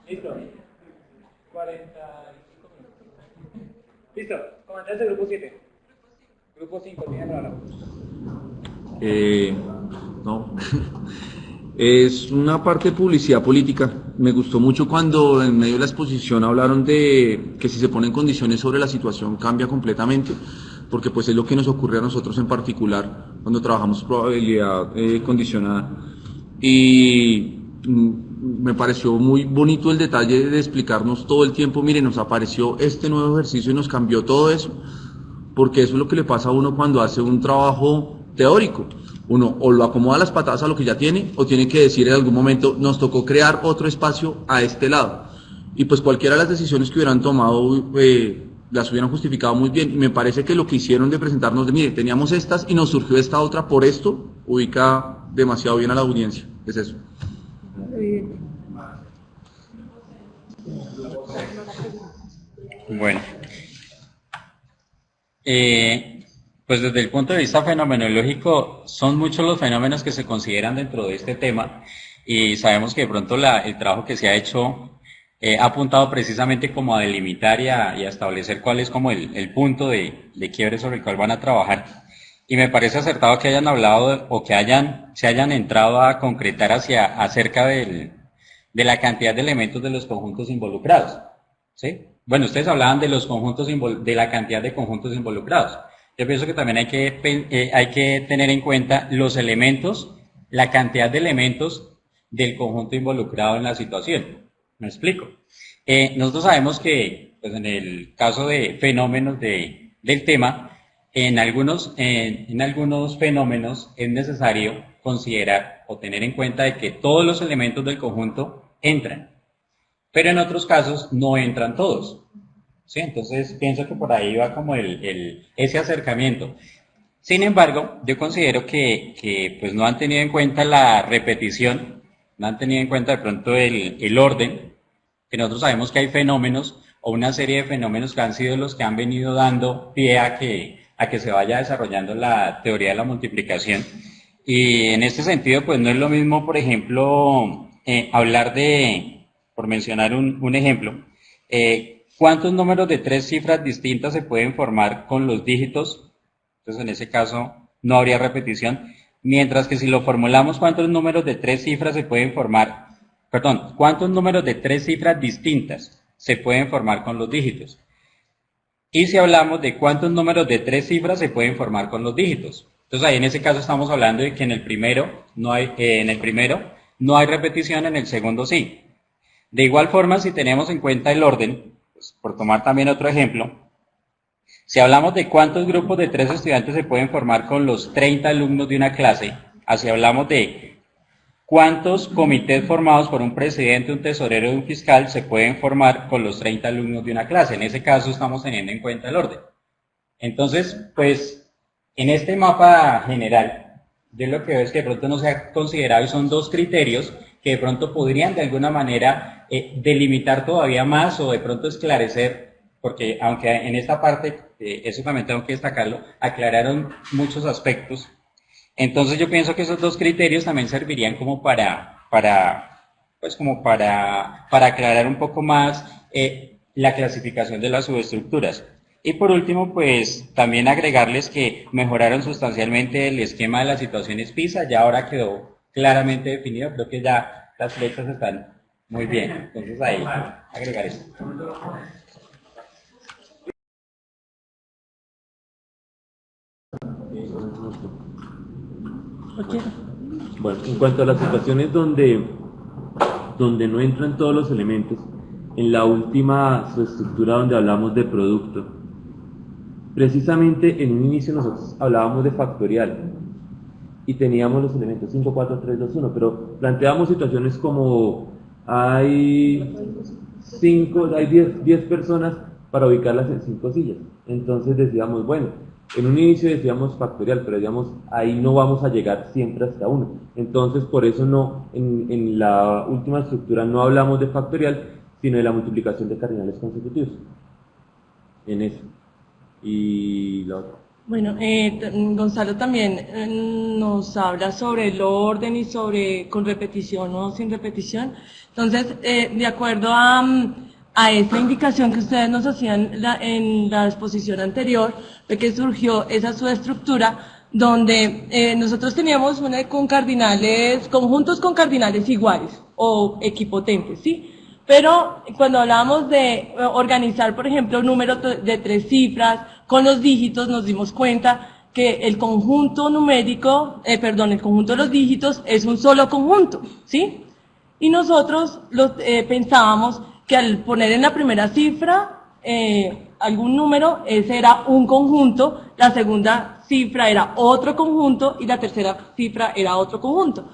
Listo. 45 minutos. Listo, comandante del grupo 7. Grupo 5, tiene la palabra. No. Es una parte de publicidad política. Me gustó mucho cuando en medio de la exposición hablaron de que si se ponen condiciones sobre la situación cambia completamente, porque pues es lo que nos ocurre a nosotros en particular cuando trabajamos probabilidad condicionada. Y me pareció muy bonito el detalle de explicarnos todo el tiempo, mire, nos apareció este nuevo ejercicio y nos cambió todo eso, porque eso es lo que le pasa a uno cuando hace un trabajo teórico. Uno o lo acomoda las patadas a lo que ya tiene, o tiene que decir en algún momento, nos tocó crear otro espacio a este lado. Y pues cualquiera de las decisiones que hubieran tomado, las hubieran justificado muy bien. Y me parece que lo que hicieron de presentarnos de, mire, teníamos estas y nos surgió esta otra por esto, ubica demasiado bien a la audiencia. Es eso. Bueno, pues desde el punto de vista fenomenológico son muchos los fenómenos que se consideran dentro de este tema y sabemos que de pronto el trabajo que se ha hecho ha apuntado precisamente como a delimitar y a establecer cuál es como el punto de quiebre sobre el cual van a trabajar. Y me parece acertado que hayan hablado o que se hayan entrado a concretar acerca de la cantidad de elementos de los conjuntos involucrados. ¿Sí? Bueno, ustedes hablaban de los conjuntos de la cantidad de conjuntos involucrados. Yo pienso que también hay que tener en cuenta los elementos, la cantidad de elementos del conjunto involucrado en la situación. ¿Me explico? Nosotros sabemos que, pues en el caso de fenómenos del tema, en algunos fenómenos es necesario considerar o tener en cuenta de que todos los elementos del conjunto entran, pero en otros casos no entran todos. ¿Sí? Entonces pienso que por ahí va como ese acercamiento. Sin embargo, yo considero que pues no han tenido en cuenta la repetición, no han tenido en cuenta de pronto el orden, que nosotros sabemos que hay fenómenos o una serie de fenómenos que han sido los que han venido dando pie a a que se vaya desarrollando la teoría de la multiplicación. Y en este sentido, pues no es lo mismo, por ejemplo, hablar de, por mencionar un ejemplo, ¿cuántos números de 3 cifras distintas se pueden formar con los dígitos? Entonces, en ese caso, no habría repetición. Mientras que si lo formulamos, ¿cuántos números de 3 cifras se pueden formar? Perdón, ¿cuántos números de 3 cifras distintas se pueden formar con los dígitos? Y si hablamos de cuántos números de 3 cifras se pueden formar con los dígitos. Entonces ahí en ese caso estamos hablando de que en el primero no hay repetición, en el segundo sí. De igual forma, si tenemos en cuenta el orden, pues, por tomar también otro ejemplo, si hablamos de cuántos grupos de 3 estudiantes se pueden formar con los 30 alumnos de una clase, así hablamos de cuántos comités formados por un presidente, un tesorero y un fiscal se pueden formar con los 30 alumnos de una clase. En ese caso estamos teniendo en cuenta el orden. Entonces, pues, en este mapa general, yo lo que veo es que de pronto no se ha considerado y son 2 criterios que de pronto podrían de alguna manera delimitar todavía más o de pronto esclarecer, porque aunque en esta parte, eso también tengo que destacarlo, aclararon muchos aspectos. Entonces yo pienso que esos 2 criterios también servirían como para aclarar un poco más la clasificación de las subestructuras. Y por último, pues también agregarles que mejoraron sustancialmente el esquema de las situaciones PISA, ya ahora quedó claramente definido, creo que ya las flechas están muy bien. Entonces ahí agregar eso. Bueno, en cuanto a las situaciones donde no entran todos los elementos, en la última subestructura donde hablamos de producto, precisamente en un inicio nosotros hablábamos de factorial y teníamos los elementos 5, 4, 3, 2, 1, pero planteábamos situaciones como hay 10 personas para ubicarlas en 5 sillas. Entonces decíamos, bueno, en un inicio decíamos factorial, pero decíamos, ahí no vamos a llegar siempre hasta 1. Entonces, por eso no, en la última estructura no hablamos de factorial, sino de la multiplicación de cardinales consecutivos. En eso. Y lo otro. Bueno, Gonzalo también nos habla sobre el orden y sobre con repetición o sin repetición. Entonces, de acuerdo a esta indicación que ustedes nos hacían en la exposición anterior, de que surgió esa subestructura, donde nosotros teníamos una con cardinales, conjuntos con cardinales iguales o equipotentes, ¿sí? Pero cuando hablábamos de organizar, por ejemplo, un número de 3 cifras con los dígitos, nos dimos cuenta que el conjunto numérico, el conjunto de los dígitos es un solo conjunto, ¿sí? Y nosotros pensábamos que al poner en la primera cifra algún número, ese era un conjunto, la segunda cifra era otro conjunto y la tercera cifra era otro conjunto.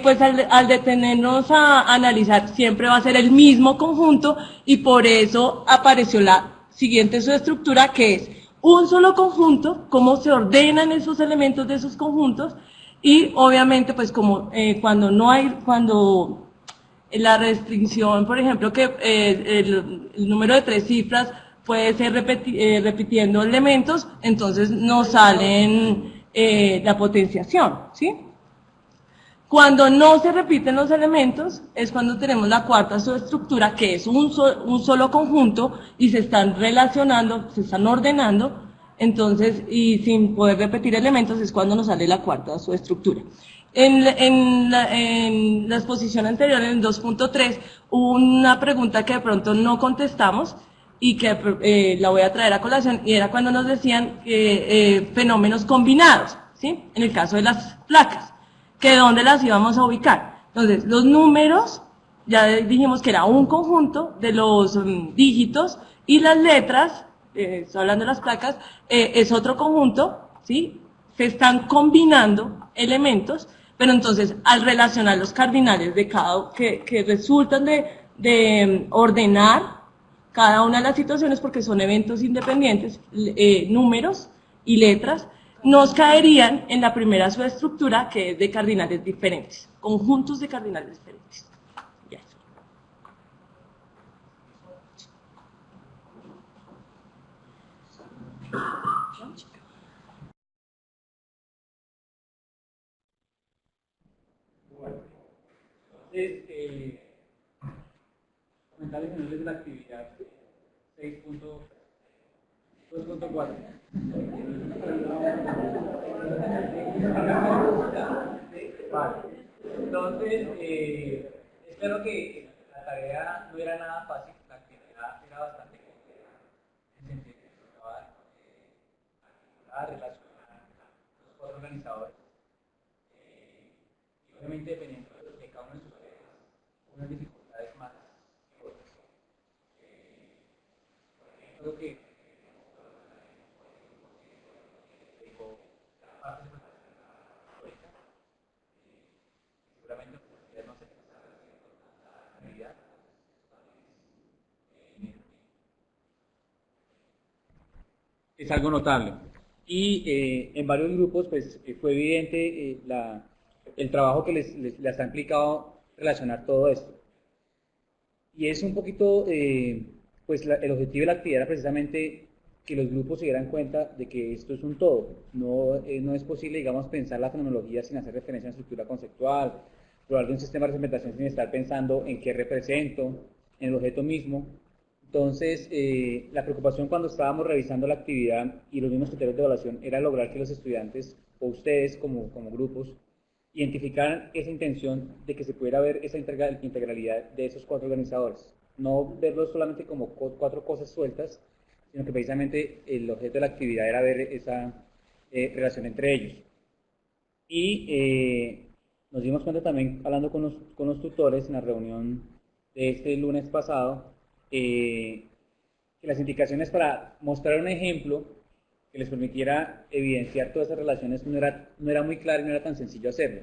Pues al detenernos a analizar, siempre va a ser el mismo conjunto y por eso apareció la siguiente subestructura, que es un solo conjunto, cómo se ordenan esos elementos de esos conjuntos y obviamente pues como cuando la restricción, por ejemplo, que el número de 3 cifras puede ser repitiendo elementos, entonces nos salen la potenciación, ¿sí? Cuando no se repiten los elementos es cuando tenemos la cuarta subestructura, que es un solo conjunto y se están relacionando, se están ordenando, entonces, y sin poder repetir elementos es cuando nos sale la cuarta subestructura. En la exposición anterior, en el 2.3, hubo una pregunta que de pronto no contestamos y que la voy a traer a colación, y era cuando nos decían fenómenos combinados, ¿sí? En el caso de las placas, que dónde las íbamos a ubicar. Entonces, los números, ya dijimos que era un conjunto de los dígitos, y las letras, estoy hablando de las placas, es otro conjunto, ¿sí? Se están combinando elementos, pero entonces al relacionar los cardinales de que resultan de ordenar cada una de las situaciones, porque son eventos independientes, números y letras, nos caerían en la primera subestructura, que es de cardinales diferentes, conjuntos de cardinales diferentes. Ya. Entonces, comentarios generales de la actividad 6.2.4. Vale. Entonces, espero que la tarea no era nada fácil, la actividad era bastante compleja, en el sentido que tocaba relacionar los cuatro organizadores. Y obviamente, dependiendo de cada uno de ustedes, unas dificultades más que otras. Creo que seguramente ustedes no se es algo notable. Y en varios grupos pues fue evidente el trabajo que les ha implicado relacionar todo esto. Y es un poquito, pues el objetivo de la actividad era precisamente que los grupos se dieran cuenta de que esto es un todo. No es posible, digamos, pensar la fenomenología sin hacer referencia a una estructura conceptual, probar de un sistema de representación sin estar pensando en qué represento, en el objeto mismo. Entonces, la preocupación cuando estábamos revisando la actividad y los mismos criterios de evaluación era lograr que los estudiantes, o ustedes como grupos, identificaran esa intención de que se pudiera ver esa integralidad de esos cuatro organizadores. No verlos solamente como cuatro cosas sueltas, sino que precisamente el objeto de la actividad era ver esa relación entre ellos. Y nos dimos cuenta también, hablando con los tutores en la reunión de este lunes pasado, que las indicaciones para mostrar un ejemplo que les permitiera evidenciar todas esas relaciones no era muy claro y no era tan sencillo hacerlo.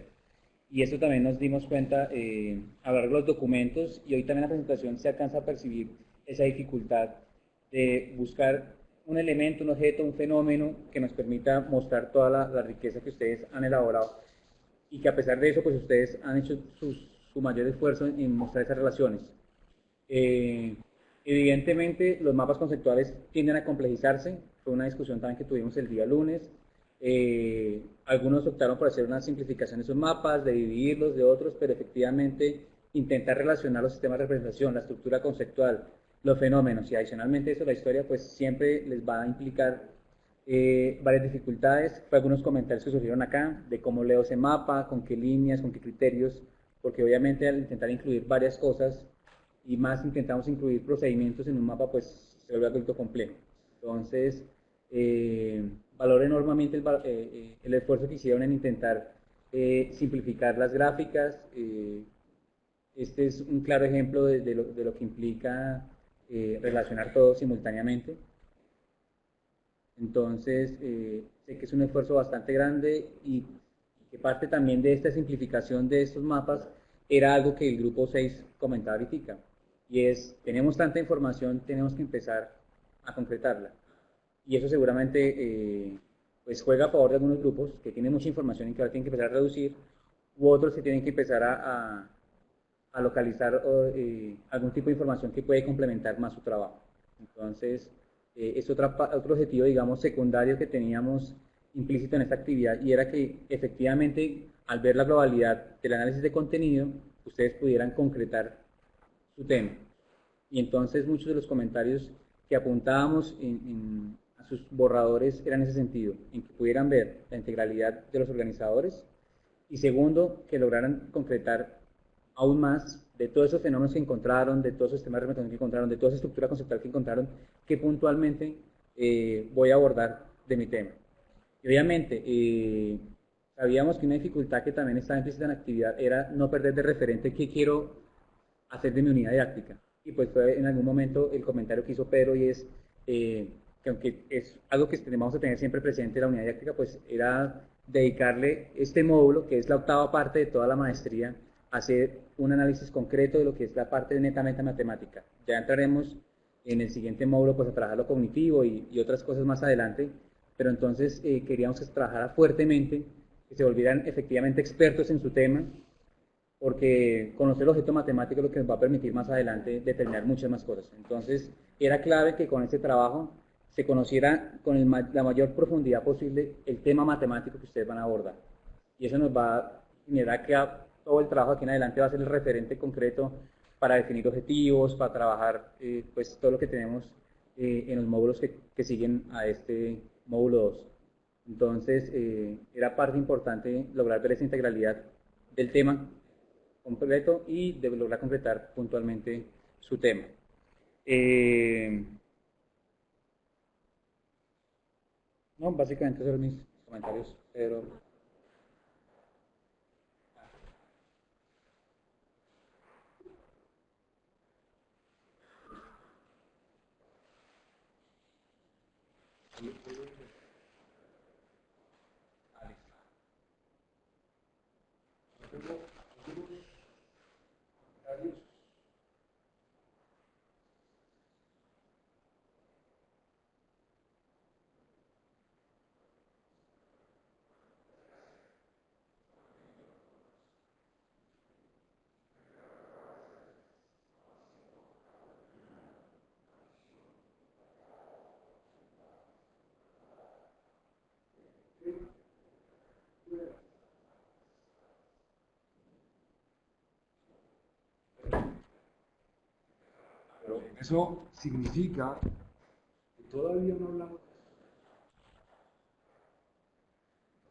Y eso también nos dimos cuenta a lo largo de los documentos, y hoy también en la presentación se alcanza a percibir esa dificultad de buscar un elemento, un objeto, un fenómeno que nos permita mostrar toda la riqueza que ustedes han elaborado, y que a pesar de eso pues ustedes han hecho su mayor esfuerzo en mostrar esas relaciones. Evidentemente los mapas conceptuales tienden a complejizarse, fue una discusión también que tuvimos el día lunes. Algunos optaron por hacer una simplificación de esos mapas, de dividirlos de otros, pero efectivamente intentar relacionar los sistemas de representación, la estructura conceptual, los fenómenos, y adicionalmente eso, la historia, pues siempre les va a implicar varias dificultades. Fue algunos comentarios que surgieron acá, de cómo leo ese mapa, con qué líneas, con qué criterios, porque obviamente al intentar incluir varias cosas, y más intentamos incluir procedimientos en un mapa, pues se vuelve algo complejo. Entonces, valoro enormemente el esfuerzo que hicieron en intentar simplificar las gráficas. Este es un claro ejemplo de lo que implica relacionar todo simultáneamente. Entonces, sé que es un esfuerzo bastante grande, y que parte también de esta simplificación de estos mapas era algo que el grupo 6 comentaba ahorita, y es, tenemos tanta información, tenemos que empezar a concretarla. Y eso seguramente pues juega a favor de algunos grupos que tienen mucha información y que ahora tienen que empezar a reducir, u otros que tienen que empezar a localizar algún tipo de información que puede complementar más su trabajo. Entonces, es otro objetivo, digamos, secundario que teníamos implícito en esta actividad, y era que efectivamente, al ver la globalidad del análisis de contenido, ustedes pudieran concretar su tema. Y entonces muchos de los comentarios que apuntábamos a sus borradores eran en ese sentido, en que pudieran ver la integralidad de los organizadores, y segundo, que lograran concretar aún más de todos esos fenómenos que encontraron, de todos esos sistemas de representación que encontraron, de toda esa estructura conceptual que encontraron, que puntualmente voy a abordar de mi tema. Y obviamente, sabíamos que una dificultad que también estaba implícita en la actividad era no perder de referente qué quiero hacer de mi unidad didáctica. Y pues fue en algún momento el comentario que hizo Pedro, y es que aunque es algo que vamos a tener siempre presente, la unidad didáctica, pues era dedicarle este módulo, que es la octava parte de toda la maestría, a hacer un análisis concreto de lo que es la parte netamente matemática. Ya entraremos en el siguiente módulo pues a trabajar lo cognitivo y otras cosas más adelante, pero entonces queríamos que se trabajara fuertemente, que se volvieran efectivamente expertos en su tema, porque conocer el objeto matemático es lo que nos va a permitir más adelante determinar muchas más cosas. Entonces, era clave que con este trabajo se conociera con la mayor profundidad posible el tema matemático que ustedes van a abordar. Y eso nos va a generar que todo el trabajo aquí en adelante va a ser el referente concreto para definir objetivos, para trabajar pues todo lo que tenemos en los módulos que siguen a este módulo 2. Entonces, era parte importante lograr ver esa integralidad del tema completo y de lograr concretar puntualmente su tema. No, básicamente esos son mis comentarios, pero... Pero eso significa que todavía no hablamos de eso.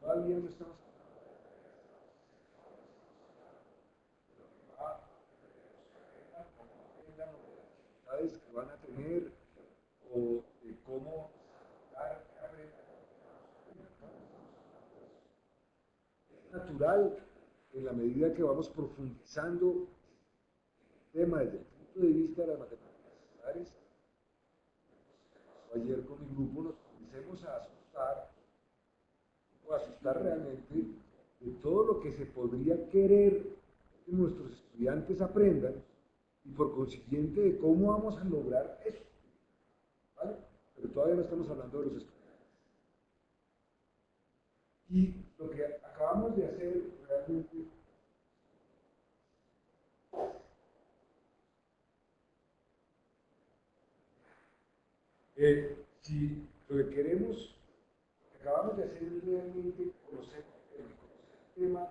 Todavía no estamos hablando de las necesidades que van a tener o de cómo dar es natural en la medida que vamos profundizando el tema desde el punto de vista de las matemáticas escolares. Ayer con mi grupo nos comencemos a asustar realmente de todo lo que se podría querer que nuestros estudiantes aprendan y por consiguiente de cómo vamos a lograr eso. ¿Vale? Pero todavía no estamos hablando de los estudiantes. Y lo que acabamos de hacer realmente si lo que queremos, lo que acabamos de hacer es realmente conocer el tema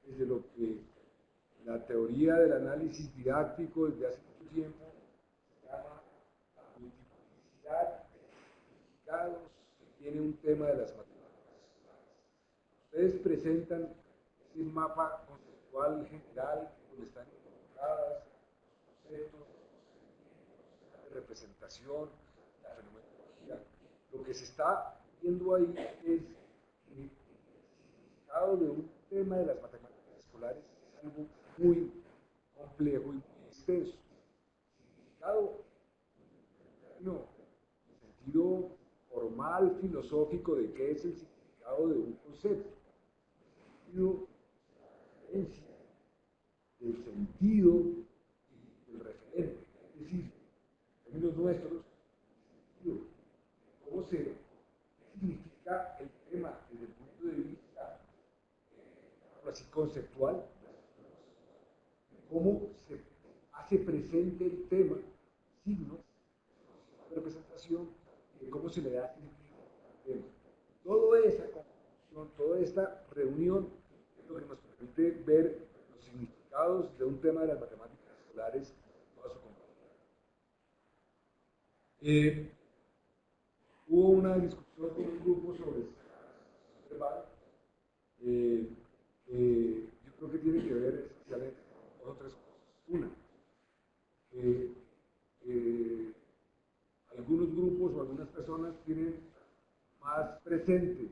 desde lo que la teoría del análisis didáctico desde hace mucho tiempo se llama la multiplicidad de significados que tiene un tema de las matemáticas. Ustedes presentan ese mapa conceptual general donde están incorporadas los conceptos, de representación, la fenomenología. Lo que se está viendo ahí es que el significado de un tema de las matemáticas escolares es algo muy complejo y muy extenso. Significado, no, en el sentido formal, filosófico de qué es el significado de un concepto. El sentido del sentido y del referente. Es decir, en términos nuestros, cómo se significa el tema desde el punto de vista así conceptual, cómo se hace presente el tema, signos, representación, y cómo se le da sentido al tema. Toda esa conjunción, toda esta reunión es lo que nos permite ver los significados de un tema de las matemáticas escolares en toda su complejidad. Hubo una discusión con un grupo sobre verbal, yo creo que tiene que ver esencialmente con tres cosas. Una, algunos grupos o algunas personas tienen más presente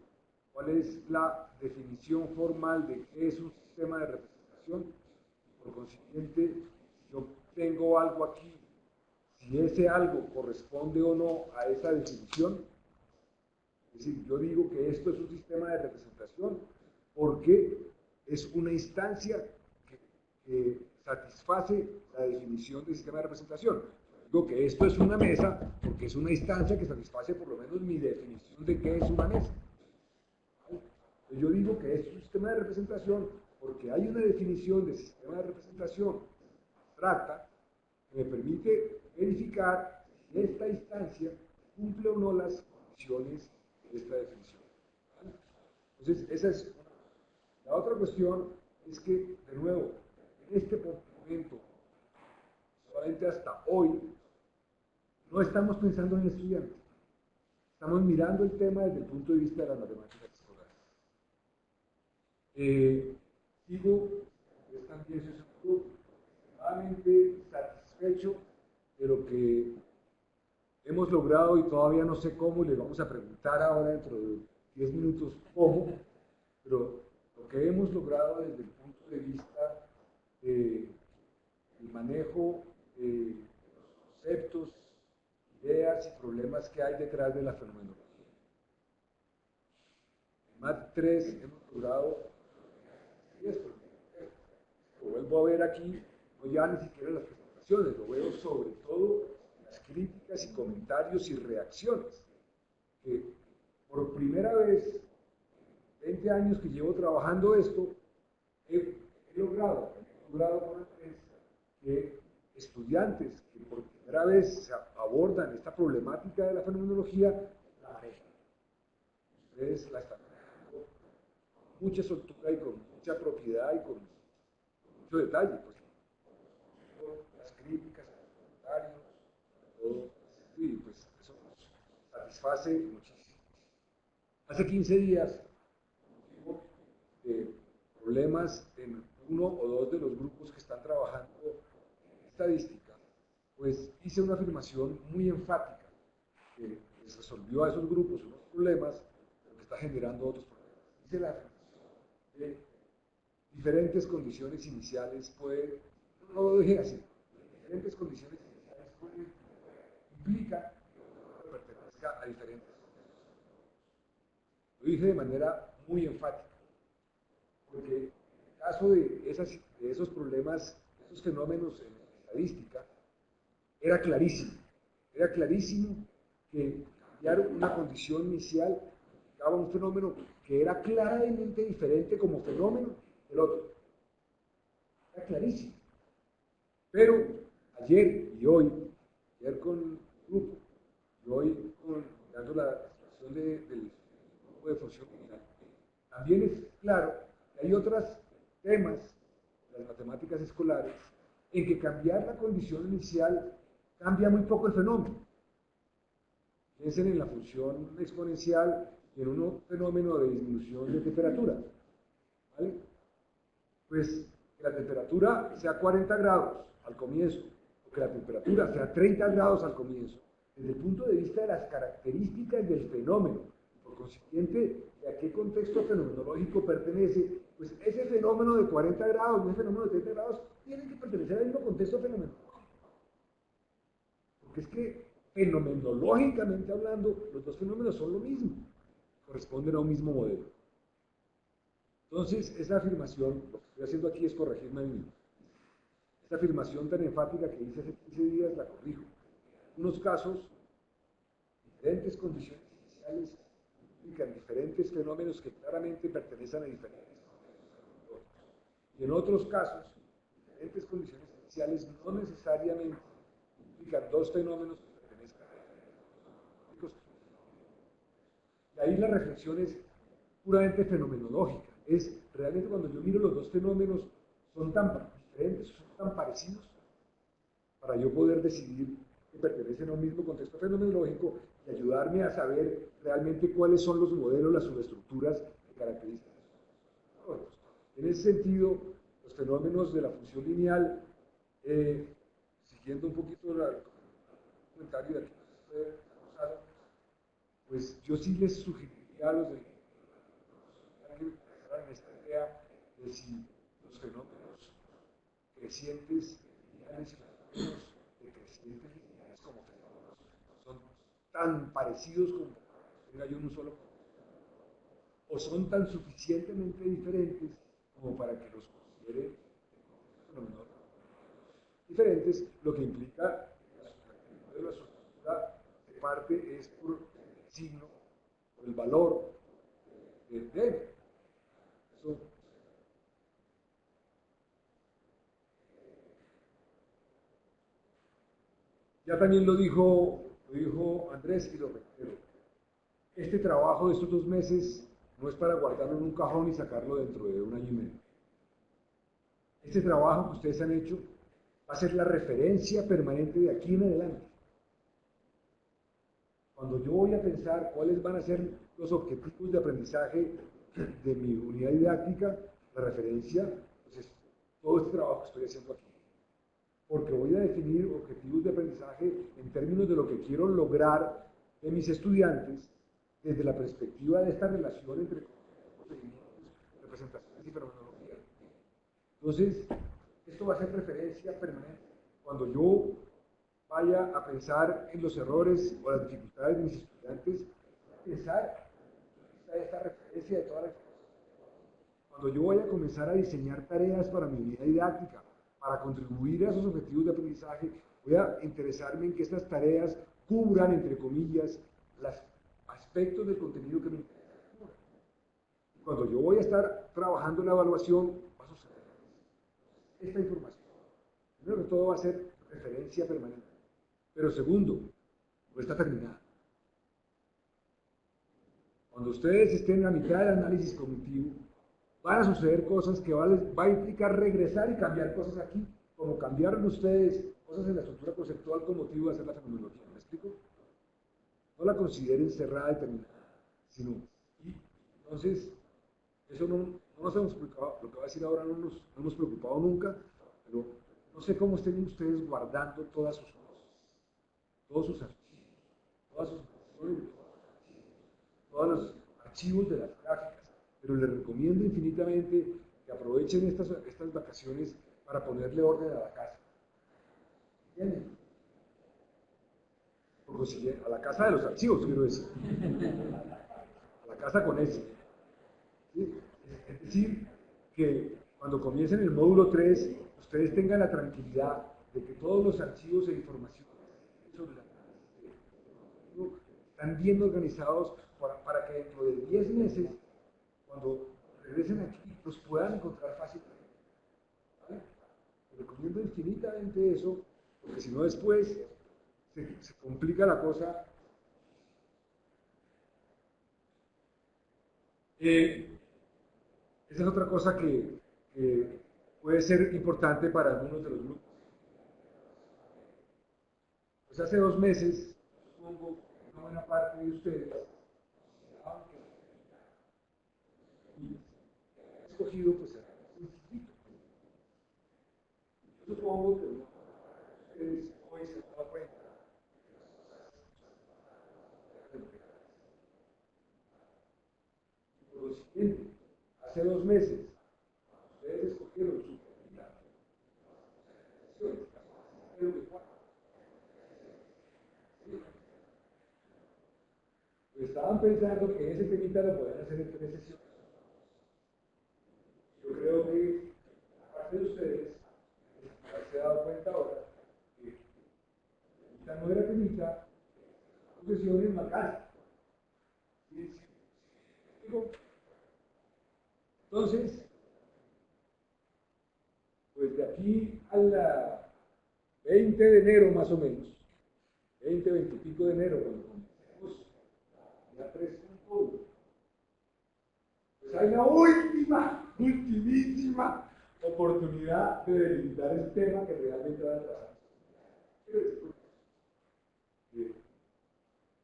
cuál es la definición formal de qué es un sistema de representación. Por consiguiente, yo tengo algo aquí. Si ese algo corresponde o no a esa definición, es decir, yo digo que esto es un sistema de representación porque es una instancia que satisface la definición de sistema de representación. Digo que esto es una mesa porque es una instancia que satisface por lo menos mi definición de qué es una mesa. ¿Vale? Yo digo que esto es un sistema de representación porque hay una definición de sistema de representación abstracta que me permite verificar si esta instancia cumple o no las condiciones de esta definición. ¿Vale? Entonces, esa es una. La otra cuestión es que, de nuevo, en este momento, solamente hasta hoy, no estamos pensando en el estudiante. Estamos mirando el tema desde el punto de vista de las matemáticas escolares. Sigo, yo también soy extremadamente satisfecho de lo que hemos logrado y todavía no sé cómo, y les vamos a preguntar ahora dentro de 10 minutos cómo, pero lo que hemos logrado desde el punto de vista del manejo de los conceptos, ideas y problemas que hay detrás de la fenomenología. En MAT 3 hemos logrado esto. Lo vuelvo a ver aquí, no ya ni siquiera las presentaciones, lo veo sobre todo las críticas y comentarios y reacciones. Que por primera vez, 20 años que llevo trabajando esto, he logrado con Andrés que estudiantes que por primera vez abordan esta problemática de la fenomenología, la manejen. Ustedes la están manejando con mucha soltura y con mucha propiedad y con mucho detalle. Pues, las críticas, los comentarios, todo, y pues eso nos satisface muchísimo. Hace 15 días tuvimos problemas en uno o dos de los grupos que están trabajando en estadística, pues hice una afirmación muy enfática que les resolvió a esos grupos unos problemas, pero que está generando otros problemas. Hice la afirmación de diferentes condiciones iniciales pueden, no lo dije así, diferentes condiciones iniciales implican que uno pertenezca a diferentes contextos. Lo dije de manera muy enfática, porque en el caso de esos problemas, de esos fenómenos en estadística, era clarísimo que cambiar una condición inicial implicaba un fenómeno que era claramente diferente como fenómeno del otro. Era clarísimo. Pero ayer y hoy, ayer con el grupo, y hoy dando la situación del grupo de función criminal, también es claro que hay otros temas de las matemáticas escolares en que cambiar la condición inicial cambia muy poco el fenómeno. Piensen en la función exponencial y en un fenómeno de disminución de temperatura. ¿Vale? Pues que la temperatura sea 40 grados al comienzo, o que la temperatura sea 30 grados al comienzo, desde el punto de vista de las características del fenómeno, por consiguiente, de a qué contexto fenomenológico pertenece, pues ese fenómeno de 40 grados y ese fenómeno de 30 grados tienen que pertenecer al mismo contexto fenomenológico. Porque es que, fenomenológicamente hablando, los dos fenómenos son lo mismo, corresponden a un mismo modelo. Entonces, esa afirmación, lo que estoy haciendo aquí es corregirme a mí mismo. Esa afirmación tan enfática que hice hace 15 días la corrijo. En unos casos, diferentes condiciones iniciales implican diferentes fenómenos que claramente pertenecen a diferentes contextos. Y en otros casos, diferentes condiciones iniciales no necesariamente implican dos fenómenos que pertenezcan a diferentes contextos. Y ahí la reflexión es puramente fenomenológica. Es realmente cuando yo miro los dos fenómenos, son tan diferentes, son tan parecidos, para yo poder decidir que pertenecen a un mismo contexto fenomenológico y ayudarme a saber realmente cuáles son los modelos, las subestructuras que caracterizan esos fenómenos. En ese sentido, los fenómenos de la función lineal, siguiendo un poquito el comentario de aquí, pues yo sí les sugeriría a los de en esta idea de si los fenómenos crecientes lineales y los fenómenos decrecientes lineales como fenómenos son tan parecidos como tenga yo un solo o son tan suficientemente diferentes como para que los considere fenómenos diferentes, lo que implica que la estructura de parte es por el signo, por el valor de n. Eso. Ya también lo dijo Andrés y lo reitero. Este trabajo de estos 2 meses no es para guardarlo en un cajón y sacarlo dentro de un año y medio. este trabajo que ustedes han hecho va a ser la referencia permanente de aquí en adelante. Cuando yo voy a pensar cuáles van a ser los objetivos de aprendizaje de mi unidad didáctica, la referencia, pues es todo este trabajo que estoy haciendo aquí. Porque voy a definir objetivos de aprendizaje en términos de lo que quiero lograr de mis estudiantes desde la perspectiva de esta relación entre procedimientos, representaciones y fenomenología. Entonces, esto va a ser referencia permanente. Cuando yo vaya a pensar en los errores o las dificultades de mis estudiantes, pensar esta referencia de toda la información. Cuando yo voy a comenzar a diseñar tareas para mi unidad didáctica, para contribuir a esos objetivos de aprendizaje, voy a interesarme en que estas tareas cubran, entre comillas, los aspectos del contenido que me interesa. Cuando yo voy a estar trabajando en la evaluación, va a suceder esta información. Primero que todo va a ser referencia permanente. Pero segundo, no está terminada. Cuando ustedes estén a mitad del análisis cognitivo, van a suceder cosas que va a implicar regresar y cambiar cosas aquí, como cambiaron ustedes cosas en la estructura conceptual con motivo de hacer la fenomenología. ¿Me explico? No la consideren cerrada y terminada, sino, y entonces, eso no nos hemos preocupado, lo que va a decir ahora no nos hemos preocupado nunca, pero no sé cómo estén ustedes guardando todas sus cosas, todos sus archivos, todas sus informaciones, todos los archivos de las gráficas, pero les recomiendo infinitamente que aprovechen estas vacaciones para ponerle orden a la casa. ¿Entienden? A la casa de los archivos, quiero decir. A la casa con ese. ¿Sí? Es decir, que cuando comiencen el módulo 3, ustedes tengan la tranquilidad de que todos los archivos e información sobre la están bien organizados para que dentro de 10 meses, cuando regresen aquí, los puedan encontrar fácilmente. ¿Vale? Les recomiendo infinitamente eso, porque si no después se complica la cosa. Esa es otra cosa que puede ser importante para algunos de los grupos. Pues hace 2 meses, supongo que una buena parte de ustedes han escogido pues el instituto. Yo supongo que ustedes hoy se han dado cuenta por lo siguiente, hace 2 meses ustedes escogieron su candidato. Estaban pensando que ese temita lo podían hacer en 3 sesiones. Yo creo que parte de ustedes se ha dado cuenta ahora que temita no era temita, sesiones marcadas. Entonces, pues de aquí al 20 de enero más o menos, 20 y pico de enero, cuando comencemos ya 3.1, pues hay la ultimísima oportunidad de delimitar el tema que realmente va a trabajar.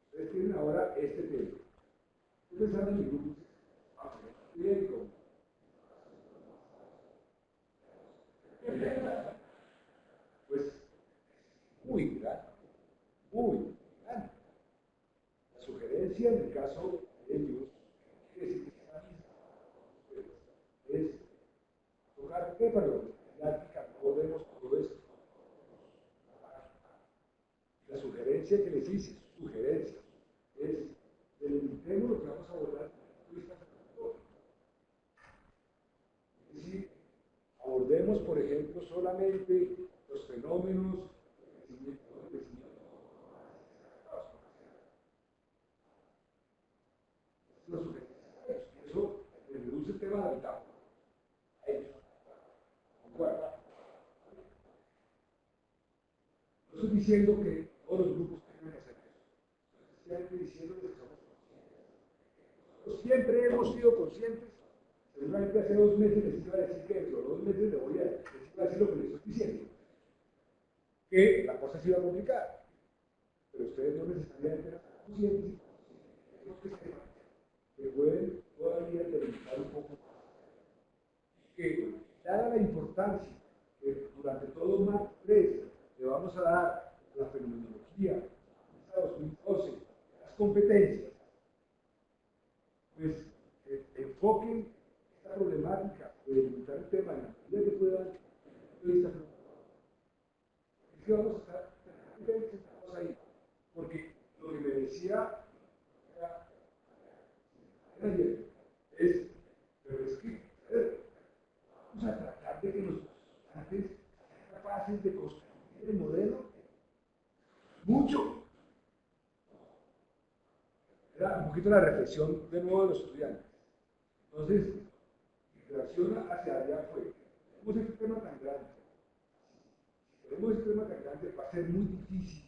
Ustedes tienen ahora este tema. Ustedes saben el grupo bien como pues muy grande, muy grande. La sugerencia en el caso de ellos es tocar qué para la didáctica, no podemos todo esto. La sugerencia que les hice, sugerencia, es delimitemos lo que vamos a abordar. Es decir, abordemos, por ejemplo, solamente los fenómenos de crecimiento. Eso reduce el tema de habitat. A ellos. ¿Concuerdan? No estoy diciendo que todos los grupos tengan que hacer eso. Estoy diciendo que somos conscientes. Nosotros siempre hemos sido conscientes Seguramente hace 2 meses les iba a decir que dentro de 2 meses les iba a decir lo que les estoy diciendo. Que la cosa se iba a complicar. Pero ustedes no necesariamente están conscientes que pueden todavía delimitar un poco más. Que dada la importancia que durante todo MAP 3 le vamos a dar a la fenomenología, a 2012, las competencias, pues enfoquen esta problemática de delimitar el tema en la medida que puedan, es que vamos a estar sentados ahí, porque lo que me decía ayer es, pero es que vamos a tratar de que los estudiantes sean capaces de construir el modelo mucho. Era un poquito la reflexión de nuevo de los estudiantes. Entonces, mi reacción hacia allá fue, tenemos este tema tan grande, tenemos este tema tan grande, va a ser muy difícil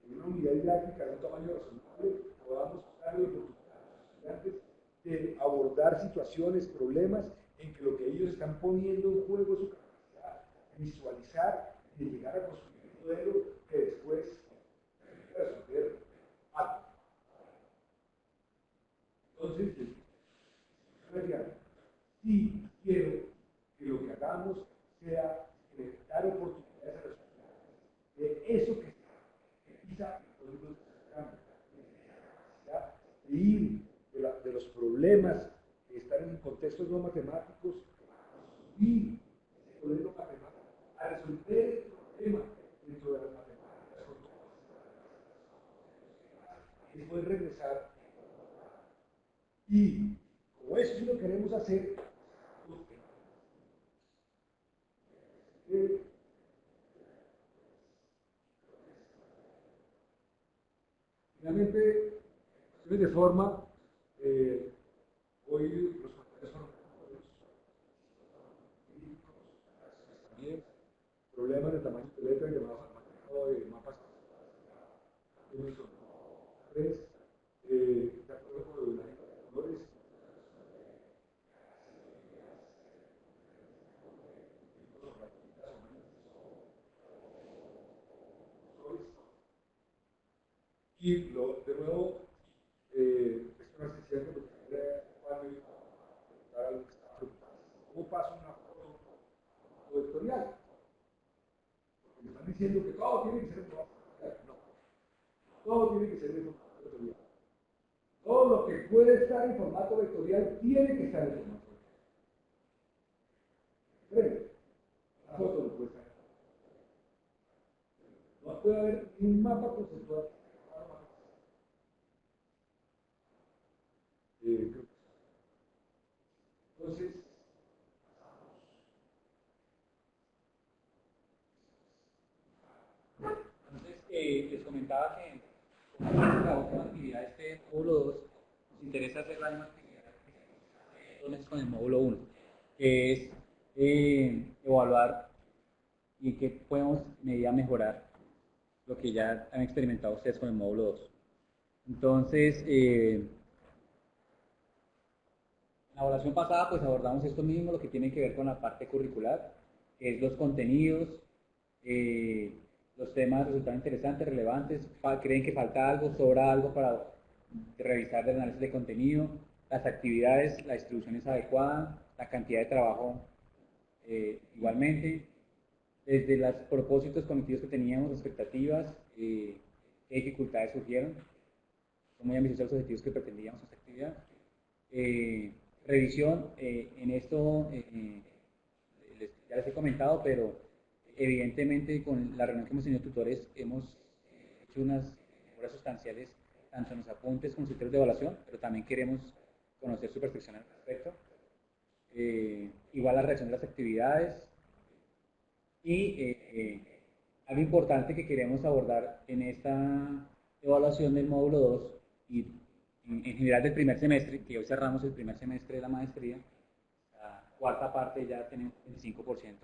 en una unidad didáctica de un tamaño razonable podamos darle oportunidad a los estudiantes de abordar situaciones, problemas, en que lo que ellos están poniendo en juego es su capacidad de visualizar y de llegar a construir un modelo que después pueda resolver algo. Entonces, sí quiero que lo que hagamos sea dar oportunidades a los estudiantes de eso que quizá de ir de los problemas que están en contextos no matemáticos y ese modelo matemático a resolver el problema dentro de las matemáticas y después regresar. Y como eso sí lo queremos hacer, finalmente, de forma, hoy los factores son también problemas de tamaño de letra y de mapas. Son 3, de acuerdo con la gente de colores. Y de nuevo, es una necesidad que me gustaría preguntar a lo que estaba preguntando. ¿Cómo pasa una foto vectorial? Porque me están diciendo que todo tiene que ser en formato vectorial. No. Todo tiene que ser en formato vectorial. Todo lo que puede estar en formato vectorial tiene que estar en formato vectorial. La foto no puede estar. No puede haber ni un mapa conceptual. Entonces, les comentaba que como la última actividad de este módulo 2, nos interesa hacer la misma actividad que 2 meses con el módulo 1, que es evaluar y que podemos medida mejorar lo que ya han experimentado ustedes con el módulo 2. Entonces, en la evaluación pasada pues abordamos esto mismo, lo que tiene que ver con la parte curricular, que es los contenidos, los temas resultan interesantes, relevantes, creen que falta algo, sobra algo para revisar el análisis de contenido, las actividades, la distribución es adecuada, la cantidad de trabajo igualmente, desde los propósitos cognitivos que teníamos, expectativas, qué dificultades surgieron, son muy ambiciosos los objetivos que pretendíamos en esta actividad. Revisión, en esto ya les he comentado, pero evidentemente con la reunión que hemos tenido tutores hemos hecho unas mejoras sustanciales tanto en los apuntes como en los criterios de evaluación, pero también queremos conocer su percepción al respecto. Igual la reacción de las actividades y algo importante que queremos abordar en esta evaluación del módulo 2 y en general del primer semestre, que hoy cerramos el primer semestre de la maestría, la cuarta parte ya tenemos el 5%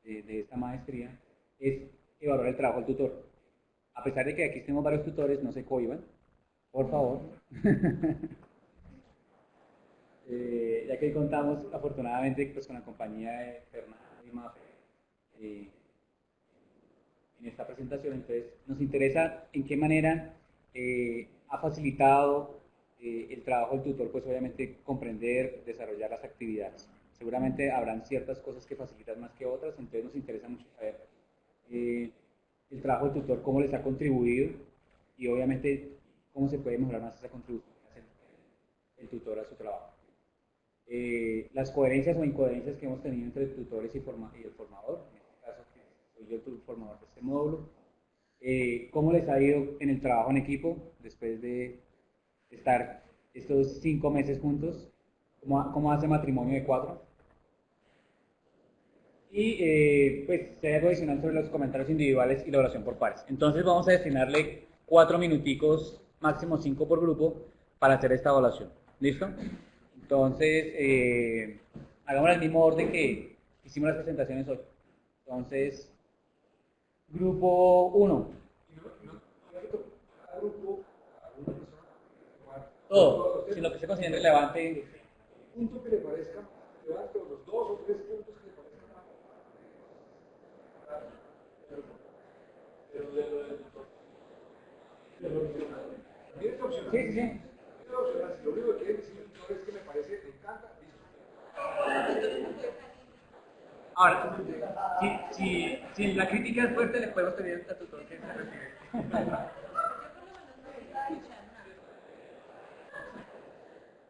de esta maestría, es evaluar el trabajo del tutor. A pesar de que aquí tenemos varios tutores, no se cohiban, por favor. ya que hoy contamos afortunadamente pues, con la compañía de Fernando y Mafe en esta presentación, entonces nos interesa en qué manera ha facilitado el trabajo del tutor, pues obviamente comprender, desarrollar las actividades. Seguramente habrán ciertas cosas que facilitan más que otras, entonces nos interesa mucho saber el trabajo del tutor, cómo les ha contribuido y obviamente cómo se puede mejorar más esa contribución que hace el tutor a su trabajo. Las coherencias o incoherencias que hemos tenido entre tutores y el formador, en este caso que soy yo el formador de este módulo, cómo les ha ido en el trabajo en equipo después de estar estos 5 meses juntos, cómo hace matrimonio de 4. Y pues se debe adicionar sobre los comentarios individuales y la oración por pares. Entonces vamos a destinarle 4 minuticos, máximo 5 por grupo, para hacer esta evaluación. ¿Listo? Entonces, hagamos el mismo orden que hicimos las presentaciones hoy. Entonces, grupo 1. Todo, si lo que se considera relevante. Un punto que le parezca relevante, o los 2 o 3 puntos que le parezcan Sí, sí, sí. Si lo único que quieren decir es que me parece, me encanta, listo. Ahora, si la crítica es fuerte, le podemos pedir al tutor que se retire.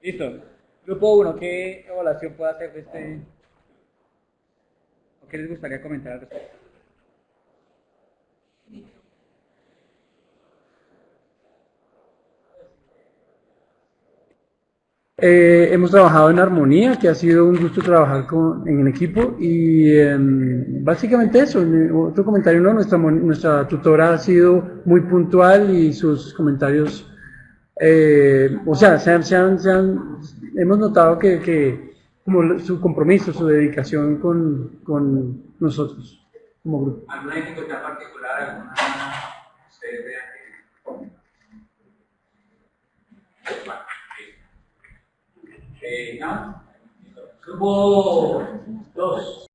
Listo. Grupo 1, ¿qué evaluación puede hacer de este? ¿O qué les gustaría comentar al respecto? Hemos trabajado en armonía, que ha sido un gusto trabajar en el equipo y básicamente eso. Otro comentario, no, nuestra tutora ha sido muy puntual y sus comentarios, o sea, hemos notado que como su compromiso, su dedicación con nosotros como grupo. ¿Alguna dificultad particular? ¿Alguna ustedes vean que no? Grupo 2.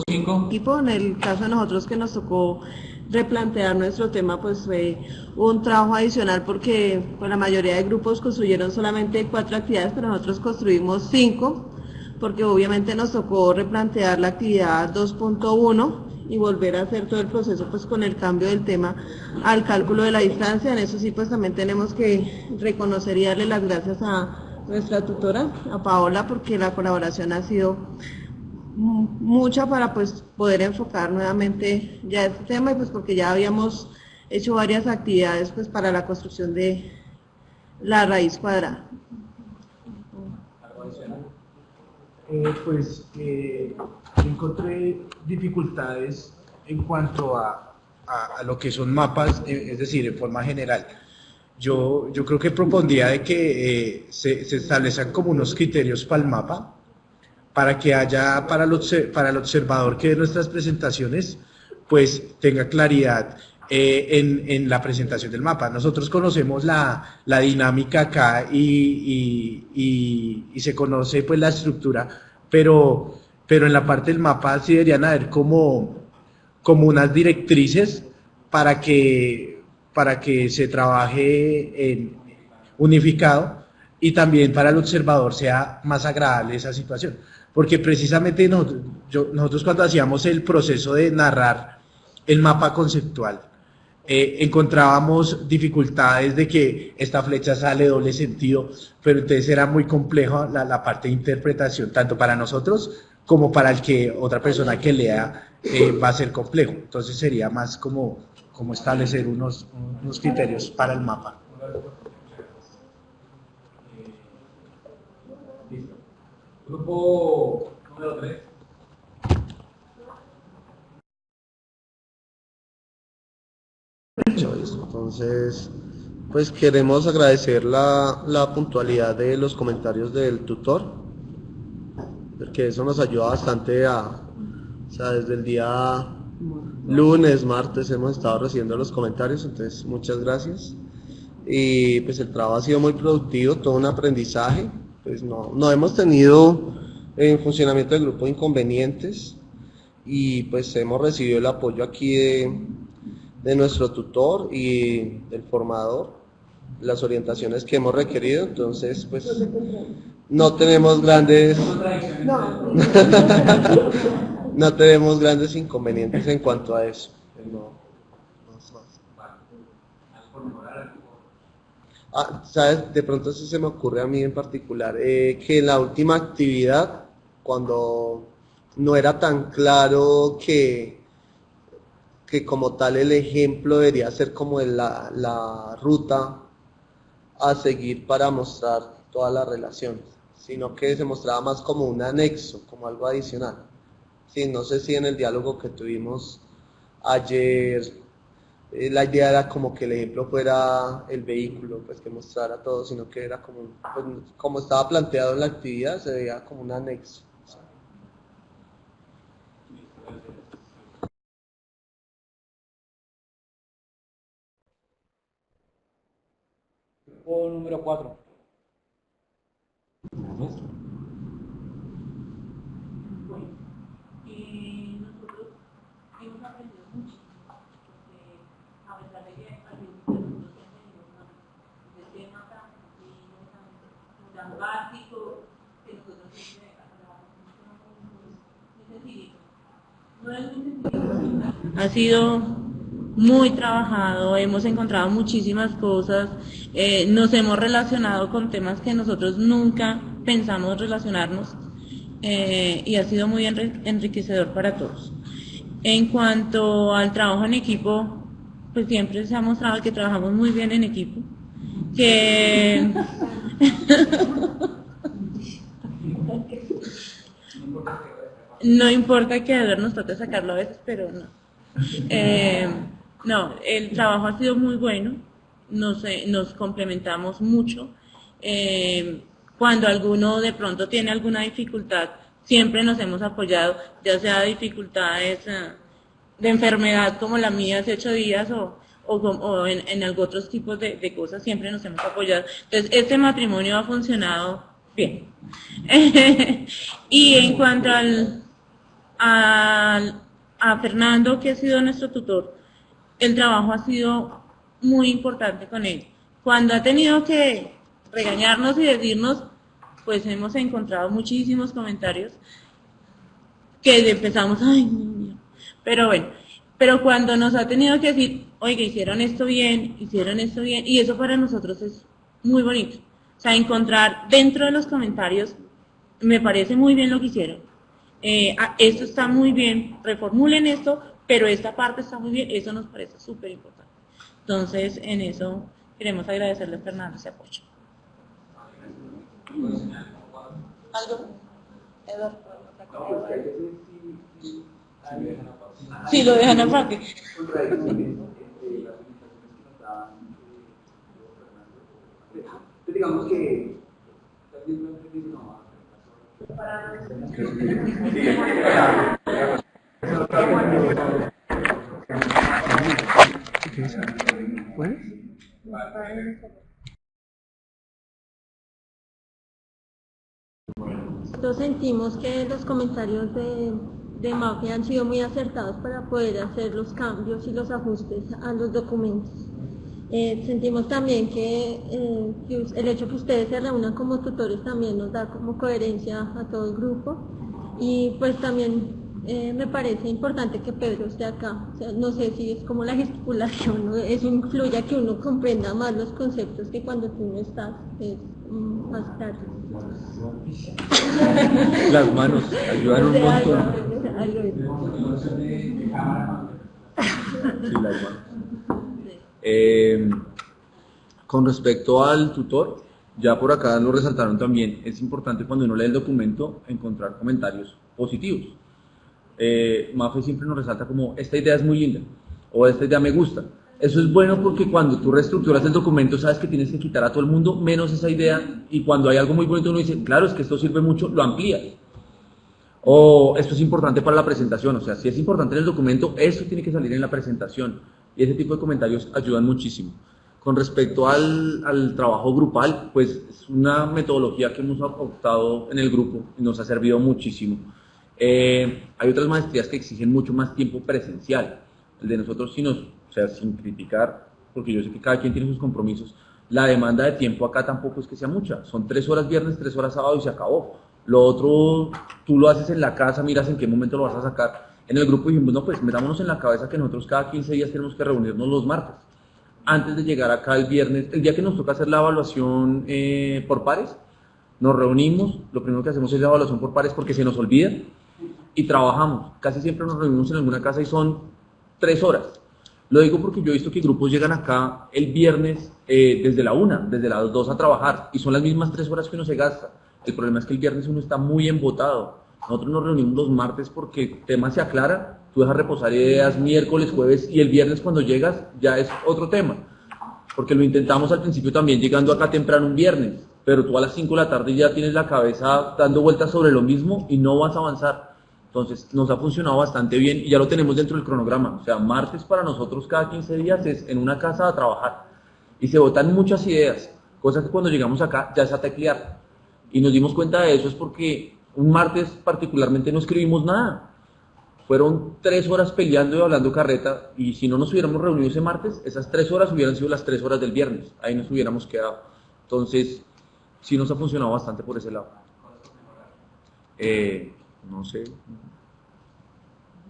Equipo, en el caso de nosotros que nos tocó replantear nuestro tema, pues fue un trabajo adicional porque pues, la mayoría de grupos construyeron solamente 4 actividades, pero nosotros construimos 5, porque obviamente nos tocó replantear la actividad 2.1 y volver a hacer todo el proceso pues con el cambio del tema al cálculo de la distancia. En eso sí pues también tenemos que reconocer y darle las gracias a nuestra tutora, a Paola, porque la colaboración ha sido mucha para pues poder enfocar nuevamente ya este tema y pues porque ya habíamos hecho varias actividades pues para la construcción de la raíz cuadrada. Encontré dificultades en cuanto a lo que son mapas, es decir, en forma general. Yo creo que propondría de que se establezcan como unos criterios para el mapa, para que haya para el observador que ve nuestras presentaciones, pues tenga claridad en la presentación del mapa. Nosotros conocemos la dinámica acá y se conoce pues la estructura, pero en la parte del mapa sí deberían haber como unas directrices para que se trabaje en unificado y también para el observador sea más agradable esa situación. Porque precisamente nosotros cuando hacíamos el proceso de narrar el mapa conceptual, encontrábamos dificultades de que esta flecha sale doble sentido, pero entonces era muy complejo la parte de interpretación, tanto para nosotros como para el que otra persona que lea va a ser complejo. Entonces sería más como establecer unos criterios para el mapa. Grupo número 3. Entonces, pues queremos agradecer la puntualidad de los comentarios del tutor, porque eso nos ayuda bastante o sea, desde el día lunes, martes hemos estado recibiendo los comentarios, entonces muchas gracias. y pues el trabajo ha sido muy productivo, todo un aprendizaje, pues no hemos tenido en funcionamiento del grupo inconvenientes y pues hemos recibido el apoyo aquí de nuestro tutor y del formador, las orientaciones que hemos requerido, entonces pues no tenemos grandes no tenemos grandes inconvenientes en cuanto a eso. ¿Sabes? De pronto sí se me ocurre a mí en particular que en la última actividad, cuando no era tan claro que como tal el ejemplo debería ser como la ruta a seguir para mostrar todas las relaciones, sino que se mostraba más como un anexo, como algo adicional. Sí, no sé si en el diálogo que tuvimos ayer la idea era como que el ejemplo fuera el vehículo, pues que mostrara todo, sino que era como, pues, como estaba planteado en la actividad, se veía como un anexo. Grupo número 4. Nosotros hemos aprendido mucho, porque a pesar de que al principio nosotros entendimos el tema tan básico, que nosotros siempre muy sencillito. No es muy sencillito. Ha sido muy trabajado, hemos encontrado muchísimas cosas, nos hemos relacionado con temas que nosotros nunca pensamos relacionarnos. Y ha sido muy enriquecedor para todos. En cuanto al trabajo en equipo, pues siempre se ha mostrado que trabajamos muy bien en equipo, que no importa que a ver nos toque sacarlo a veces, pero no. No, el trabajo ha sido muy bueno, nos complementamos mucho. Cuando alguno de pronto tiene alguna dificultad, siempre nos hemos apoyado, ya sea dificultades de enfermedad como la mía hace 8 días o en otros tipos de cosas, siempre nos hemos apoyado. Entonces, este matrimonio ha funcionado bien. Y en cuanto a Fernando, que ha sido nuestro tutor, el trabajo ha sido muy importante con él. Cuando ha tenido que regañarnos y decirnos, pues hemos encontrado muchísimos comentarios que empezamos, ay, Dios mío. Pero bueno, pero cuando nos ha tenido que decir, oiga, hicieron esto bien, y eso para nosotros es muy bonito. O sea, encontrar dentro de los comentarios, me parece muy bien lo que hicieron. Esto está muy bien, reformulen esto, pero esta parte está muy bien, eso nos parece súper importante. Entonces, en eso queremos agradecerle a Fernando ese apoyo. ¿Algo? Eduardo. Sí, lo dejan aparte. Digamos que ¿Puedes? Nosotros sentimos que los comentarios de Mafe han sido muy acertados para poder hacer los cambios y los ajustes a los documentos. Sentimos también que el hecho que ustedes se reúnan como tutores también nos da como coherencia a todo el grupo, y pues también me parece importante que Pedro esté acá. O sea, no sé si es como la gesticulación, ¿no? Eso influye a que uno comprenda más los conceptos que cuando tú no estás, es más claro. Las manos ayudan un montón. Sí, las manos. Con respecto al tutor, ya por acá lo resaltaron también, es importante cuando uno lee el documento encontrar comentarios positivos. Mafe siempre nos resalta como, esta idea es muy linda, o esta idea me gusta. Eso es bueno porque cuando tú reestructuras el documento sabes que tienes que quitar a todo el mundo menos esa idea, y cuando hay algo muy bonito uno dice, claro, es que esto sirve mucho, lo amplías. O esto es importante para la presentación, o sea, si es importante en el documento, esto tiene que salir en la presentación. Y ese tipo de comentarios ayudan muchísimo. Con respecto al trabajo grupal, pues es una metodología que hemos adoptado en el grupo y nos ha servido muchísimo. Hay otras maestrías que exigen mucho más tiempo presencial. El de nosotros, o sea, sin criticar, porque yo sé que cada quien tiene sus compromisos, la demanda de tiempo acá tampoco es que sea mucha. Son 3 horas viernes, 3 horas sábado y se acabó. Lo otro, tú lo haces en la casa, miras en qué momento lo vas a sacar. En el grupo dijimos, no, pues metámonos en la cabeza que nosotros cada 15 días tenemos que reunirnos los martes. Antes de llegar acá el viernes, el día que nos toca hacer la evaluación por pares, nos reunimos, lo primero que hacemos es la evaluación por pares porque se nos olvida y trabajamos. Casi siempre nos reunimos en alguna casa y son 3 horas. Lo digo porque yo he visto que grupos llegan acá el viernes desde la 1, desde las 2 a trabajar y son las mismas 3 horas que uno se gasta. El problema es que el viernes uno está muy embotado. Nosotros nos reunimos los martes porque el tema se aclara, tú dejas reposar ideas miércoles, jueves y el viernes cuando llegas ya es otro tema. Porque lo intentamos al principio también llegando acá temprano un viernes, pero tú a las 5 de la tarde ya tienes la cabeza dando vueltas sobre lo mismo y no vas a avanzar. Entonces nos ha funcionado bastante bien y ya lo tenemos dentro del cronograma. O sea, martes para nosotros cada 15 días es en una casa a trabajar y se botan muchas ideas, cosas que cuando llegamos acá ya es a teclear. Y nos dimos cuenta de eso es porque un martes particularmente no escribimos nada. Fueron 3 horas peleando y hablando carreta y si no nos hubiéramos reunido ese martes, esas 3 horas hubieran sido las 3 horas del viernes. Ahí nos hubiéramos quedado. Entonces, sí nos ha funcionado bastante por ese lado. No sé.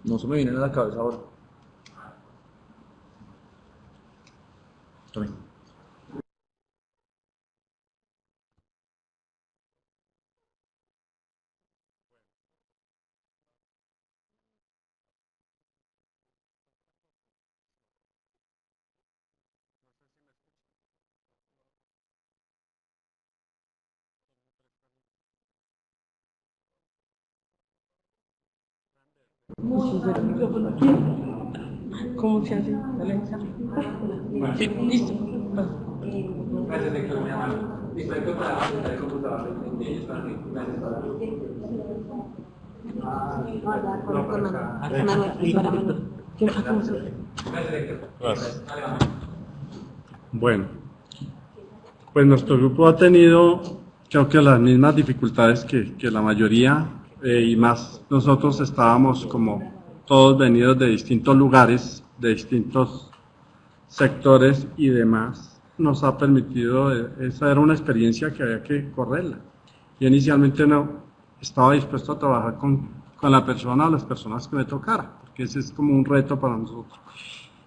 No se me viene a la cabeza ahora. Tome. ¿Cómo se hace? Sí, listo. Gracias, Héctor, muy amable. Listo, Héctor, para presentar el computador de ellos para que Gracias. Bueno, pues nuestro grupo ha tenido, creo que las mismas dificultades que la mayoría, y más nosotros estábamos como todos venidos de distintos lugares, de distintos sectores y demás, nos ha permitido, esa era una experiencia que había que correrla. Yo inicialmente no estaba dispuesto a trabajar con la persona o las personas que me tocara, porque ese es como un reto para nosotros.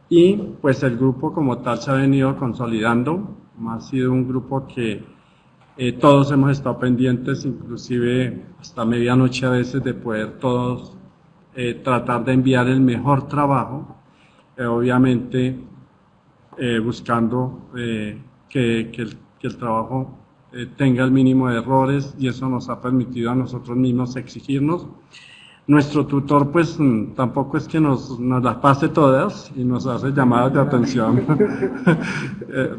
Y pues el grupo como tal se ha venido consolidando, ha sido un grupo que todos hemos estado pendientes, inclusive hasta medianoche a veces, de poder todos tratar de enviar el mejor trabajo, obviamente buscando que el trabajo tenga el mínimo de errores, y eso nos ha permitido a nosotros mismos exigirnos. Nuestro tutor pues tampoco es que nos las pase todas y nos hace llamadas de atención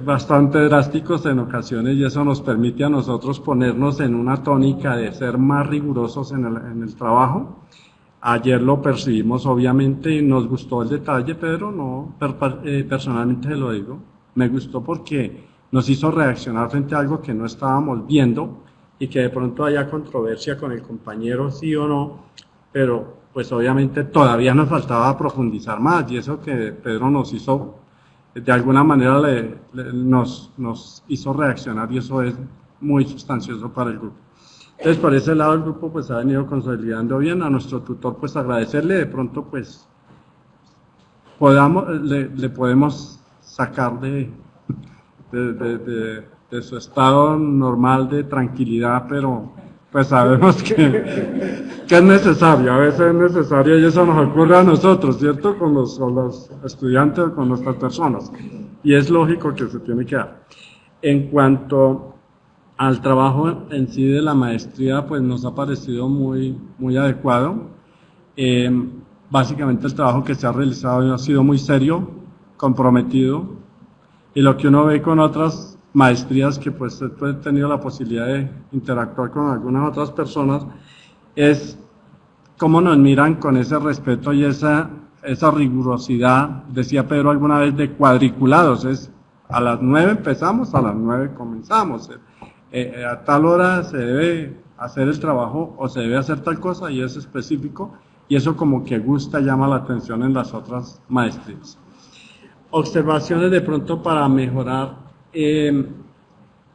bastante drásticos en ocasiones, y eso nos permite a nosotros ponernos en una tónica de ser más rigurosos en el trabajo. Ayer lo percibimos obviamente y nos gustó el detalle, pero no, personalmente se lo digo, me gustó porque nos hizo reaccionar frente a algo que no estábamos viendo y que de pronto haya controversia con el compañero sí o no, pero pues obviamente todavía nos faltaba profundizar más, y eso que Pedro nos hizo, de alguna manera nos hizo reaccionar, y eso es muy sustancioso para el grupo. Entonces por ese lado el grupo pues ha venido consolidando bien. A nuestro tutor pues agradecerle, de pronto pues le podemos sacar de su estado normal de tranquilidad, pero pues sabemos que es necesario, a veces es necesario, y eso nos ocurre a nosotros, ¿cierto? Con los estudiantes, con nuestras personas, y es lógico que se tiene que dar. En cuanto al trabajo en sí de la maestría, pues nos ha parecido muy adecuado. Básicamente el trabajo que se ha realizado ha sido muy serio, comprometido, y lo que uno ve con otras maestrías que pues he tenido la posibilidad de interactuar con algunas otras personas, es cómo nos miran con ese respeto y esa rigurosidad, decía Pedro alguna vez, de cuadriculados. Es A las 9 empezamos, a las 9 comenzamos. A tal hora se debe hacer el trabajo o se debe hacer tal cosa y es específico y eso como que gusta, llama la atención en las otras maestrías. Observaciones de pronto para mejorar,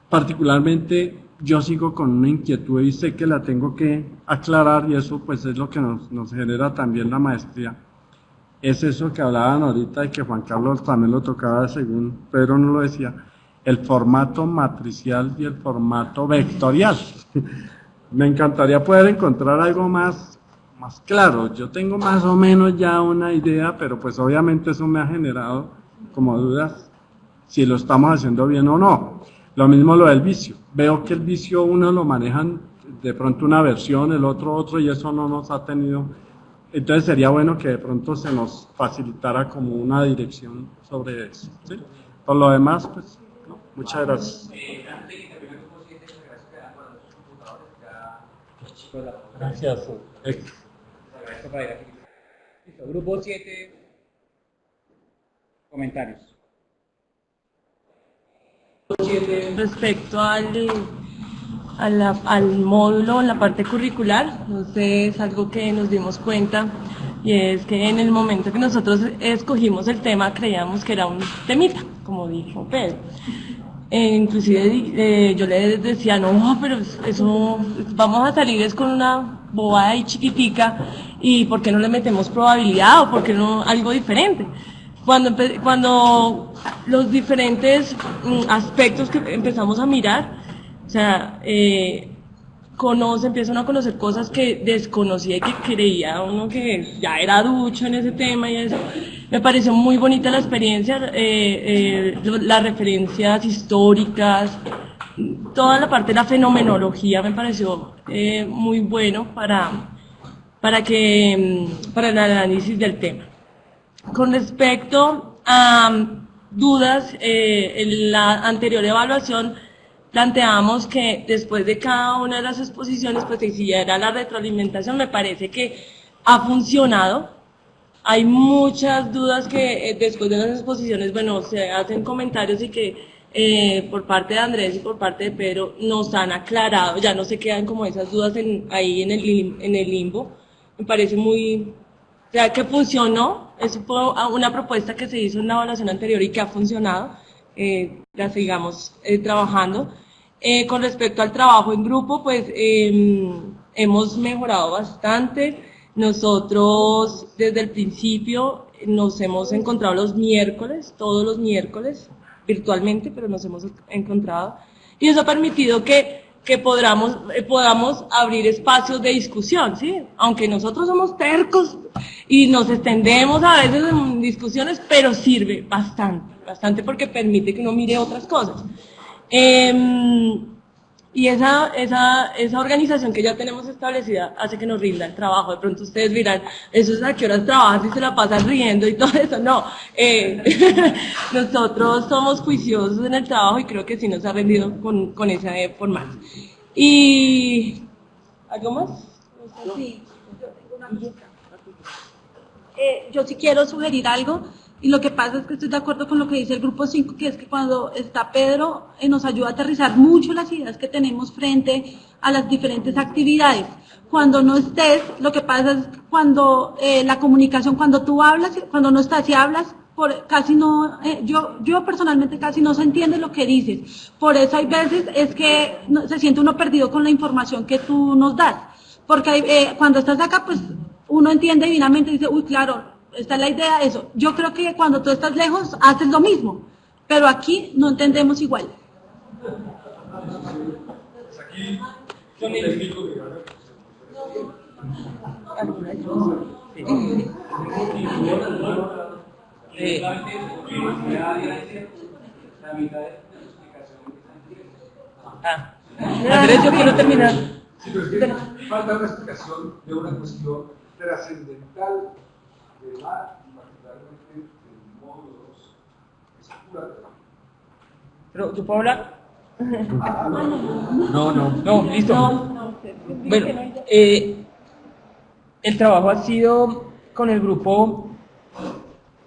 particularmente yo sigo con una inquietud y sé que la tengo que aclarar y eso pues es lo que nos genera también la maestría. Es eso que hablaban ahorita y que Juan Carlos también lo tocaba según Pedro nos lo decía, el formato matricial y el formato vectorial. Me encantaría poder encontrar algo más claro. Yo tengo más o menos ya una idea, pero pues obviamente eso me ha generado como dudas si lo estamos haciendo bien o no. Lo mismo lo del vicio. Veo que el vicio uno lo manejan de pronto una versión, el otro y eso no nos ha tenido. Entonces sería bueno que de pronto se nos facilitara como una dirección sobre eso, ¿sí? Por lo demás, pues, no, muchas gracias. Gracias. Listo, grupo 7, comentarios. Respecto al módulo, en la parte curricular, entonces es algo que nos dimos cuenta y es que en el momento que nosotros escogimos el tema creíamos que era un temita, como dijo Pedro. Inclusive yo le decía, no, pero eso vamos a salir es con una bobada ahí chiquitica y ¿por qué no le metemos probabilidad o por qué no algo diferente? Cuando los diferentes aspectos que empezamos a mirar, o sea, empiezan a conocer cosas que desconocía y que creía uno que ya era ducho en ese tema y eso. Me pareció muy bonita la experiencia, las referencias históricas, toda la parte de la fenomenología me pareció muy bueno para el análisis del tema. Con respecto a dudas, en la anterior evaluación planteamos que después de cada una de las exposiciones, pues si era la retroalimentación, me parece que ha funcionado. Hay muchas dudas que después de las exposiciones, bueno, se hacen comentarios y que por parte de Andrés y por parte de Pedro nos han aclarado, ya no se quedan como esas dudas ahí en el limbo. Me parece muy, o sea, que funcionó, es una propuesta que se hizo en la evaluación anterior y que ha funcionado, la sigamos trabajando. Con respecto al trabajo en grupo, pues hemos mejorado bastante. Nosotros desde el principio nos hemos encontrado los miércoles, todos los miércoles, virtualmente, pero nos hemos encontrado. Y eso ha permitido que podamos abrir espacios de discusión, ¿sí? Aunque nosotros somos tercos y nos extendemos a veces en discusiones, pero sirve bastante porque permite que uno mire otras cosas. Y esa organización que ya tenemos establecida hace que nos rinda el trabajo. De pronto ustedes dirán, ¿eso es a qué horas trabajan si se la pasan riendo y todo eso? No, nosotros somos juiciosos en el trabajo y creo que sí nos ha rendido con ese formato. ¿Y algo más? Sí, yo tengo una pregunta. Yo sí quiero sugerir algo. Y lo que pasa es que estoy de acuerdo con lo que dice el grupo 5, que es que cuando está Pedro nos ayuda a aterrizar mucho las ideas que tenemos frente a las diferentes actividades. Cuando no estés, lo que pasa es cuando la comunicación, cuando tú hablas, cuando no estás y hablas, casi no, yo personalmente casi no se entiende lo que dices. Por eso hay veces es que se siente uno perdido con la información que tú nos das. Porque cuando estás acá, pues uno entiende divinamente y dice, uy, claro, esta es la idea, eso. Yo creo que cuando tú estás lejos haces lo mismo, pero aquí no entendemos igual. Andrés, yo quiero terminar. Sí, pero es que falta una explicación de una cuestión trascendental de la, y particularmente del módulo 2, es pura teoría. ¿Pero yo puedo hablar? No, listo. Bueno, el trabajo ha sido con el grupo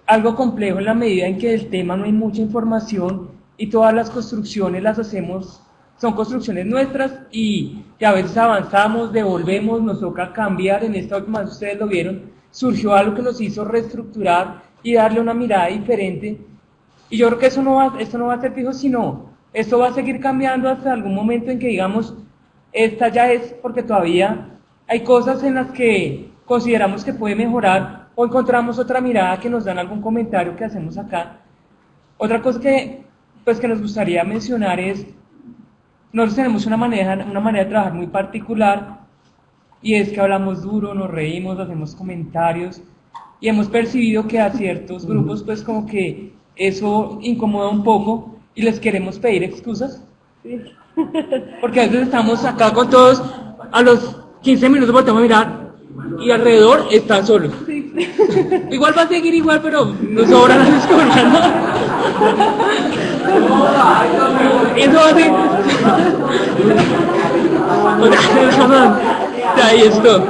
algo complejo en la medida en que del tema no hay mucha información y todas las construcciones las hacemos, son construcciones nuestras y a veces avanzamos, devolvemos, nos toca cambiar. En esta última, ustedes lo vieron, surgió algo que nos hizo reestructurar y darle una mirada diferente, y yo creo que esto no va a ser fijo, sino esto va a seguir cambiando hasta algún momento en que digamos, esta ya es, porque todavía hay cosas en las que consideramos que puede mejorar, o encontramos otra mirada que nos dan algún comentario que hacemos acá. Otra cosa que nos gustaría mencionar es, nosotros tenemos una manera de trabajar muy particular, y es que hablamos duro, nos reímos, hacemos comentarios, y hemos percibido que a ciertos grupos pues como que eso incomoda un poco, y les queremos pedir excusas, ¿sí? Porque a veces estamos acá con todos, a los 15 minutos volteamos a mirar, y alrededor está solo. Sí. Igual va a seguir igual, pero nos sobran las excusas, ¿no? Eso va a ser... Ahí esto.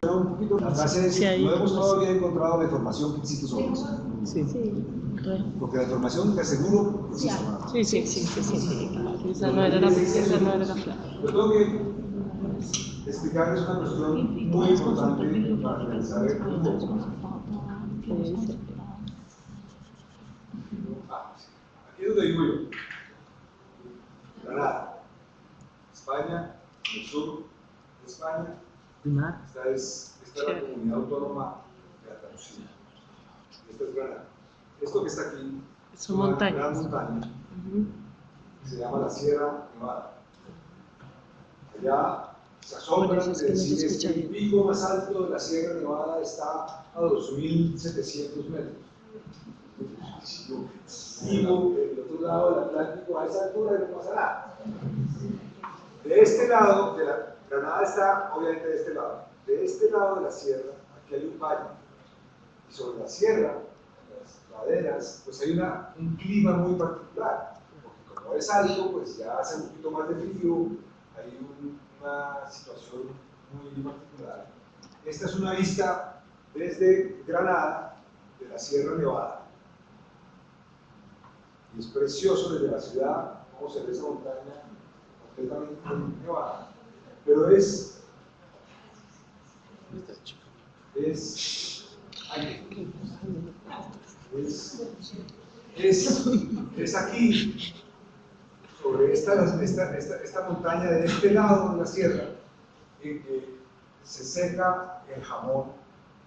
Un poquito, la frase es, no hemos todavía encontrado la información que existe sobre eso. Sí. Porque la información, te aseguro, existe. Sí. Esa no era la frase. Yo tengo que explicarles una cuestión muy importante para realizar el grupo. Aquí es donde vivo yo. Granada, España, el sur de España. Esta es la comunidad autónoma de Andalucía. Esta es Granada. Esto que está aquí es una gran montaña que se llama la Sierra Nevada. Allá se asombran de decir que el pico más alto de la Sierra Nevada está a 2.700 metros. Vivo del otro lado del Atlántico, a esa altura no pasa nada. De este lado, de la Granada está obviamente de este lado. De este lado de la sierra, aquí hay un valle. Y sobre la sierra, las laderas, pues hay un clima muy particular. Porque como es alto, pues ya hace un poquito más de frío, hay una situación muy particular. Esta es una vista desde Granada, de la Sierra Nevada. Y es precioso desde la ciudad, cómo se ve esa montaña completamente nevada. Pero es aquí, sobre esta montaña de este lado de la sierra, en que se seca el jamón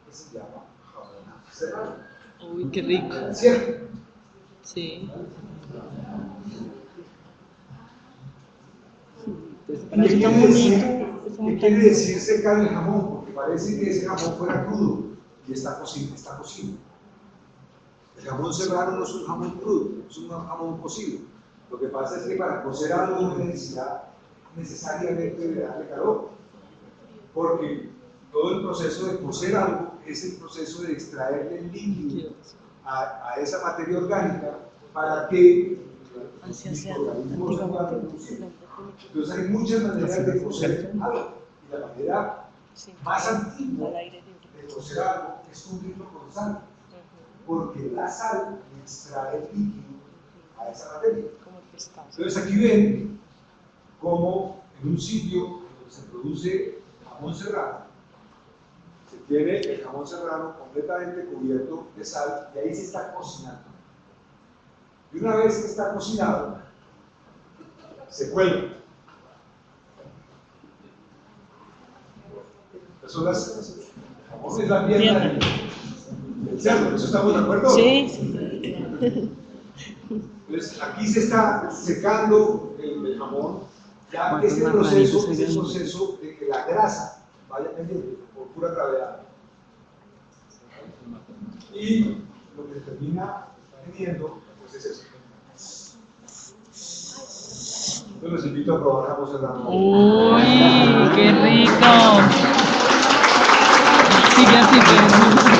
que se llama jamón serrano. Uy, qué rico. ¿Cierto? Sí. ¿Qué quiere decir secar el jamón? Porque parece que ese jamón fuera crudo y está cocido. El jamón serrano no es un jamón crudo, es un jamón cocido. Lo que pasa es que para cocer algo no hay necesidad necesariamente de darle calor, porque todo el proceso de cocer algo es el proceso de extraerle el líquido a esa materia orgánica para que los microorganismos se puedan reproducir. Entonces hay muchas maneras de cocer algo, y la manera más antigua de cocer algo es fundirlo con sal, porque la sal extrae el líquido a esa materia. Entonces aquí ven cómo en un sitio donde se produce jamón serrano, se tiene el jamón serrano completamente cubierto de sal y ahí se está cocinando. Y una vez que está cocinado, se cuelga. Eso es la pierna del cerdo, ¿eso estamos de acuerdo? Sí. Entonces aquí se está secando el jamón. Ya este proceso es el proceso de que la grasa vaya pendiente por pura gravedad. Y lo que termina teniendo pues es eso. Entonces los invito a probar jamón serrano. ¡Uy! ¡Qué rico! Sigue así, pues.